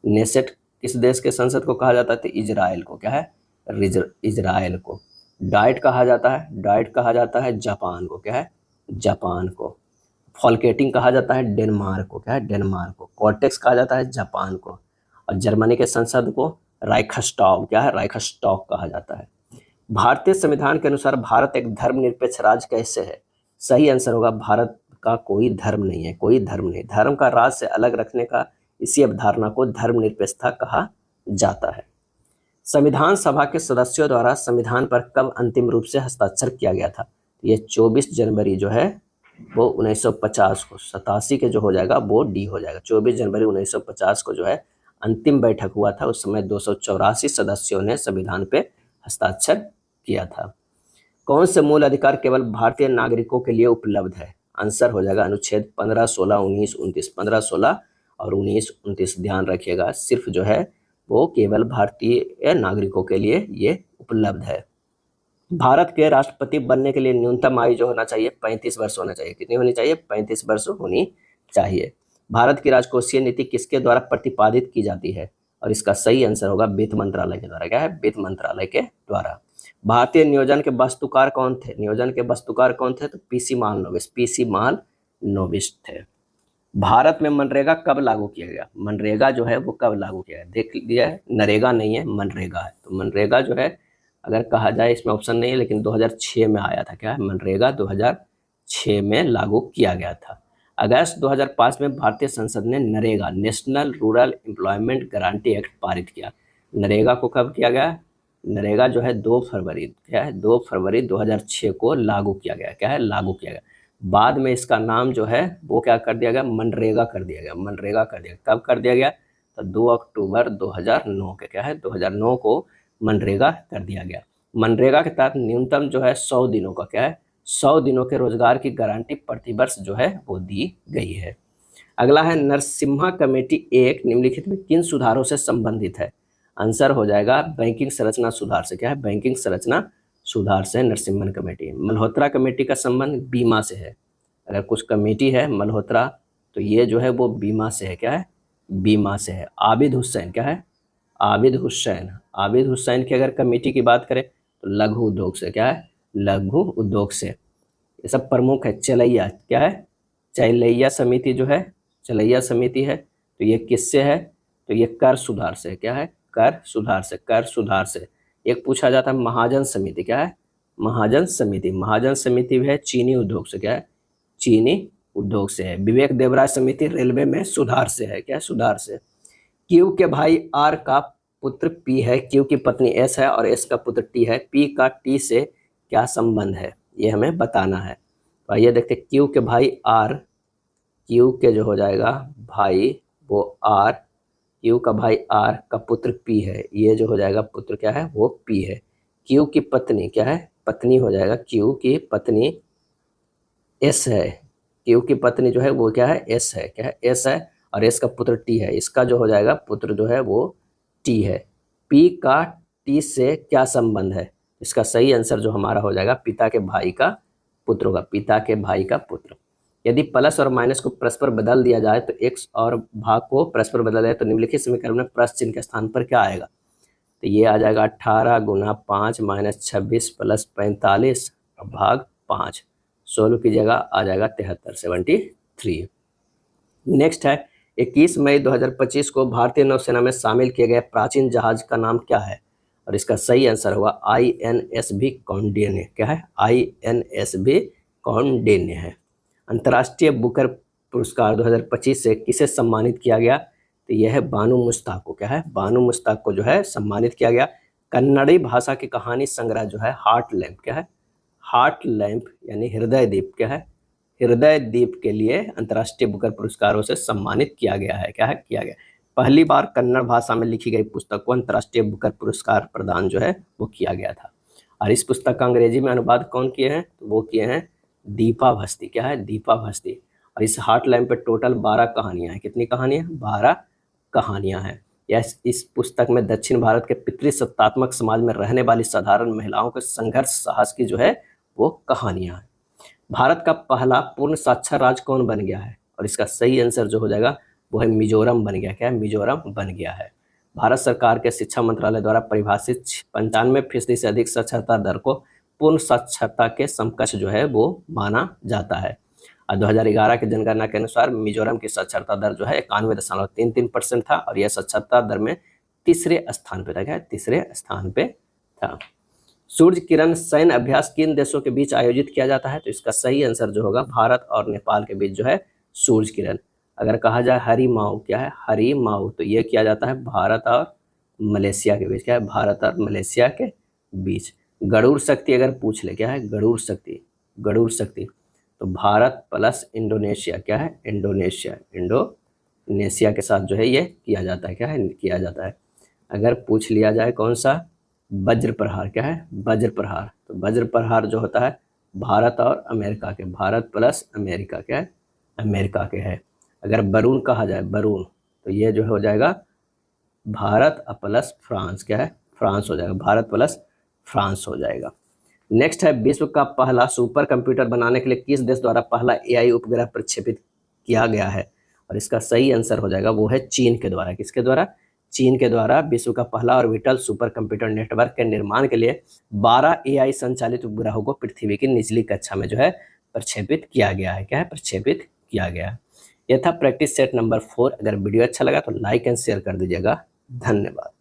नेसेट किस देश के संसद को कहा जाता है? तो इजराइल को। क्या है? इजराइल को। डाइट कहा जाता है? डाइट कहा जाता है जापान को। क्या है? जापान को। फॉल्केटिंग कहा जाता है डेनमार्क को। क्या है? डेनमार्क को। कॉर्टेक्स कहा जाता है जापान को। और जर्मनी के संसद को राइखस्टाग। क्या है? राइखस्टाग कहा जाता है। भारतीय संविधान के अनुसार भारत एक धर्मनिरपेक्ष राज्य कैसे है? सही आंसर होगा भारत का कोई धर्म नहीं है। कोई धर्म नहीं। धर्म का राज से अलग रखने का इसी अवधारणा को धर्मनिरपेक्षता कहा जाता है। संविधान सभा के सदस्यों द्वारा संविधान पर कब अंतिम रूप से हस्ताक्षर किया गया था? ये 24 जनवरी जो है वो 1950 को। 87 के जो हो जाएगा वो डी हो जाएगा। 24 जनवरी 1950 को जो है अंतिम बैठक हुआ था। उस समय 284 सदस्यों ने संविधान पे हस्ताक्षर किया था। कौन से मूल अधिकार केवल भारतीय नागरिकों के लिए उपलब्ध है? आंसर हो जाएगा अनुच्छेद 15, 16, 19, 29। 15, 16 और 19, 29 ध्यान रखिएगा। सिर्फ जो है वो केवल भारतीय नागरिकों के लिए ये उपलब्ध है। भारत के राष्ट्रपति बनने के लिए न्यूनतम आयु जो होना चाहिए 35 वर्ष होना चाहिए। कितनी होनी चाहिए? 35 वर्ष होनी चाहिए। भारत की राजकोषीय नीति किसके द्वारा प्रतिपादित की जाती है? और इसका सही आंसर होगा वित्त मंत्रालय के द्वारा। क्या है? वित्त मंत्रालय के द्वारा। भारतीय नियोजन के वास्तुकार कौन थे? नियोजन के वास्तुकार कौन थे? तो PC मालनोबिस। PC मालनोबिस थे। भारत में मनरेगा कब लागू किया गया? मनरेगा जो है वो कब लागू किया गया? देख लिया है, नरेगा नहीं है, मनरेगा है। तो मनरेगा जो है अगर कहा जाए, इसमें ऑप्शन नहीं है, लेकिन 2006 में आया था। क्या है? मनरेगा 2006 में लागू किया गया था। अगस्त 2005 में भारतीय संसद ने NREGA, national rural employment guarantee act पारित किया। नरेगा को कब किया गया? नरेगा जो है 2 फरवरी, क्या है, 2 फरवरी 2006 को लागू किया गया। क्या है? लागू किया गया। बाद में इसका नाम जो है वो क्या कर दिया गया? मनरेगा कर दिया गया। मनरेगा कर दिया। कब कर दिया गया? तो 2 अक्टूबर 2009 के, क्या है, 2009 को मनरेगा कर दिया गया। मनरेगा के तहत न्यूनतम जो है 100 दिनों का, क्या है, 100 दिनों के रोजगार की गारंटी प्रतिवर्ष जो है वो दी गई है। अगला है नरसिम्हा कमेटी एक निम्नलिखित में किन सुधारों से संबंधित है? आंसर हो जाएगा बैंकिंग संरचना सुधार से। क्या है? बैंकिंग संरचना सुधार से नरसिम्हन कमेटी। मल्होत्रा कमेटी का संबंध बीमा से है। अगर कुछ कमेटी है मल्होत्रा तो ये जो है वो बीमा से है। क्या है? बीमा से है। आबिद हुसैन, क्या है, आबिद हुसैन, आबिद हुसैन की अगर कमेटी की बात करें तो लघु उद्योग से। क्या है? लघु उद्योग से। ये सब प्रमुख है। चलैया, क्या है, चलैया समिति जो है, चलैया समिति है, तो ये किससे है? तो ये कर सुधार से। क्या है? कर सुधार से। कर सुधार से। एक पूछा जाता है महाजन समिति। क्या है? महाजन समिति। महाजन समिति भी है चीनी उद्योग से। क्या है? चीनी उद्योग से है। विवेक देवराय समिति रेलवे में सुधार से है। क्या है? सुधार से। क्यू के भाई आर का पुत्र पी है, क्यू की पत्नी एस है और एस का पुत्र टी है। पी का टी से क्या संबंध है? ये हमें बताना है। तो आइए देखते हैं क्यू के भाई आर, क्यू के जो हो जाएगा भाई वो आर, क्यू का भाई आर का पुत्र पी है, ये जो हो जाएगा पुत्र क्या है वो पी है। क्यू की पत्नी क्या है, पत्नी हो जाएगा, क्यू की पत्नी एस है, क्यू की पत्नी जो है वो क्या है एस है, क्या है एस है, और एस का पुत्र टी है, इसका जो हो जाएगा पुत्र जो है वो टी है। पी का टी से क्या संबंध है, इसका सही आंसर जो हमारा हो जाएगा पिता के भाई का पुत्र होगा, पिता के भाई का पुत्र। यदि प्लस और माइनस को परस्पर बदल दिया जाए तो एक्स और भाग को परस्पर बदल जाए तो निम्नलिखित समीकरण में प्लस चिन्ह के स्थान पर क्या आएगा, तो ये आ जाएगा 18 गुना 5 माइनस 26 प्लस 45 भाग 5, 16 की जगह आ जाएगा 73। नेक्स्ट है 21 मई 2025 को भारतीय नौसेना में शामिल किए गए प्राचीन जहाज का नाम क्या है, और इसका सही आंसर होगा INSV कौंडिन्य, क्या है INSV कौंडिन्य है। अंतर्राष्ट्रीय बुकर पुरस्कार 2025 से किसे सम्मानित किया गया, तो यह है बानू मुश्ताक को, क्या है बानू मुश्ताक को जो है सम्मानित किया गया। कन्नड़ी भाषा की कहानी संग्रह जो है हार्ट लैम्प, क्या है हार्ट लैम्प यानी हृदय दीप, क्या है हृदय दीप के लिए अंतर्राष्ट्रीय बुकर पुरस्कारों से सम्मानित किया गया है, क्या है किया गया। पहली बार कन्नड़ भाषा में लिखी गई पुस्तक को अंतर्राष्ट्रीय बुकर पुरस्कार प्रदान जो है वो किया गया था। और इस पुस्तक का अंग्रेजी में अनुवाद कौन किए हैं, तो वो किए हैं दीपा अवस्थी, क्या है दीपा अवस्थी। और इस हार्ट लैम्प पे टोटल 12 कहानियां हैं, कितनी कहानियां, 12 कहानियां हैं। यह इस पुस्तक में दक्षिण भारत के पितृसत्तात्मक समाज में रहने वाली साधारण महिलाओं के संघर्ष साहस की जो है वो कहानियां हैं। भारत का पहला पूर्ण साक्षर राज्य कौन बन गया है, और इसका सही आंसर जो हो जाएगा वो है मिजोरम बन गया, क्या है मिजोरम बन गया है। भारत सरकार के शिक्षा मंत्रालय द्वारा परिभाषित 95% से अधिक साक्षरता दर को पूर्ण साक्षरता के समकक्ष जो है वो माना जाता है। और 2011 की जनगणना के अनुसार मिजोरम की साक्षरता दर जो है 91.33% था, और यह साक्षरता दर में तीसरे स्थान पे था, क्या है तीसरे स्थान पे था। सूर्य किरण सैन्य अभ्यास किन देशों के बीच आयोजित किया जाता है, तो इसका सही आंसर जो होगा भारत और नेपाल के बीच जो है सूर्य किरण। अगर कहा जाए हरी माऊ, क्या है हरी माऊ, तो ये किया जाता है भारत और मलेशिया के बीच, क्या है भारत और मलेशिया के बीच। गरुड़ शक्ति अगर पूछ ले, क्या है गरुड़ शक्ति, गरुड़ शक्ति तो भारत प्लस इंडोनेशिया, क्या है इंडोनेशिया, इंडोनेशिया के साथ जो है ये किया जाता है, क्या है किया जाता है। अगर पूछ लिया जाए कौन सा वज्र प्रहार, क्या है वज्र प्रहार, तो वज्र प्रहार जो होता है भारत और अमेरिका के, भारत प्लस अमेरिका, क्या है अमेरिका के है। अगर बरून कहा जाए बरून, तो ये जो हो जाएगा भारत प्लस फ्रांस, क्या है फ्रांस हो जाएगा, भारत प्लस फ्रांस हो जाएगा। नेक्स्ट है विश्व का पहला सुपर कंप्यूटर बनाने के लिए किस देश द्वारा पहला AI उपग्रह प्रक्षेपित किया गया है, और इसका सही आंसर हो जाएगा वो है चीन के द्वारा, किसके द्वारा चीन के द्वारा विश्व का पहला ऑर्बिटल सुपर कंप्यूटर नेटवर्क के निर्माण के लिए 12 AI संचालित उपग्रहों को पृथ्वी की निचली कक्षा में जो है प्रक्षेपित किया गया है, क्या है प्रक्षेपित किया गया है। यह था प्रैक्टिस सेट नंबर 4। अगर वीडियो अच्छा लगा तो लाइक एंड शेयर कर दीजिएगा। धन्यवाद।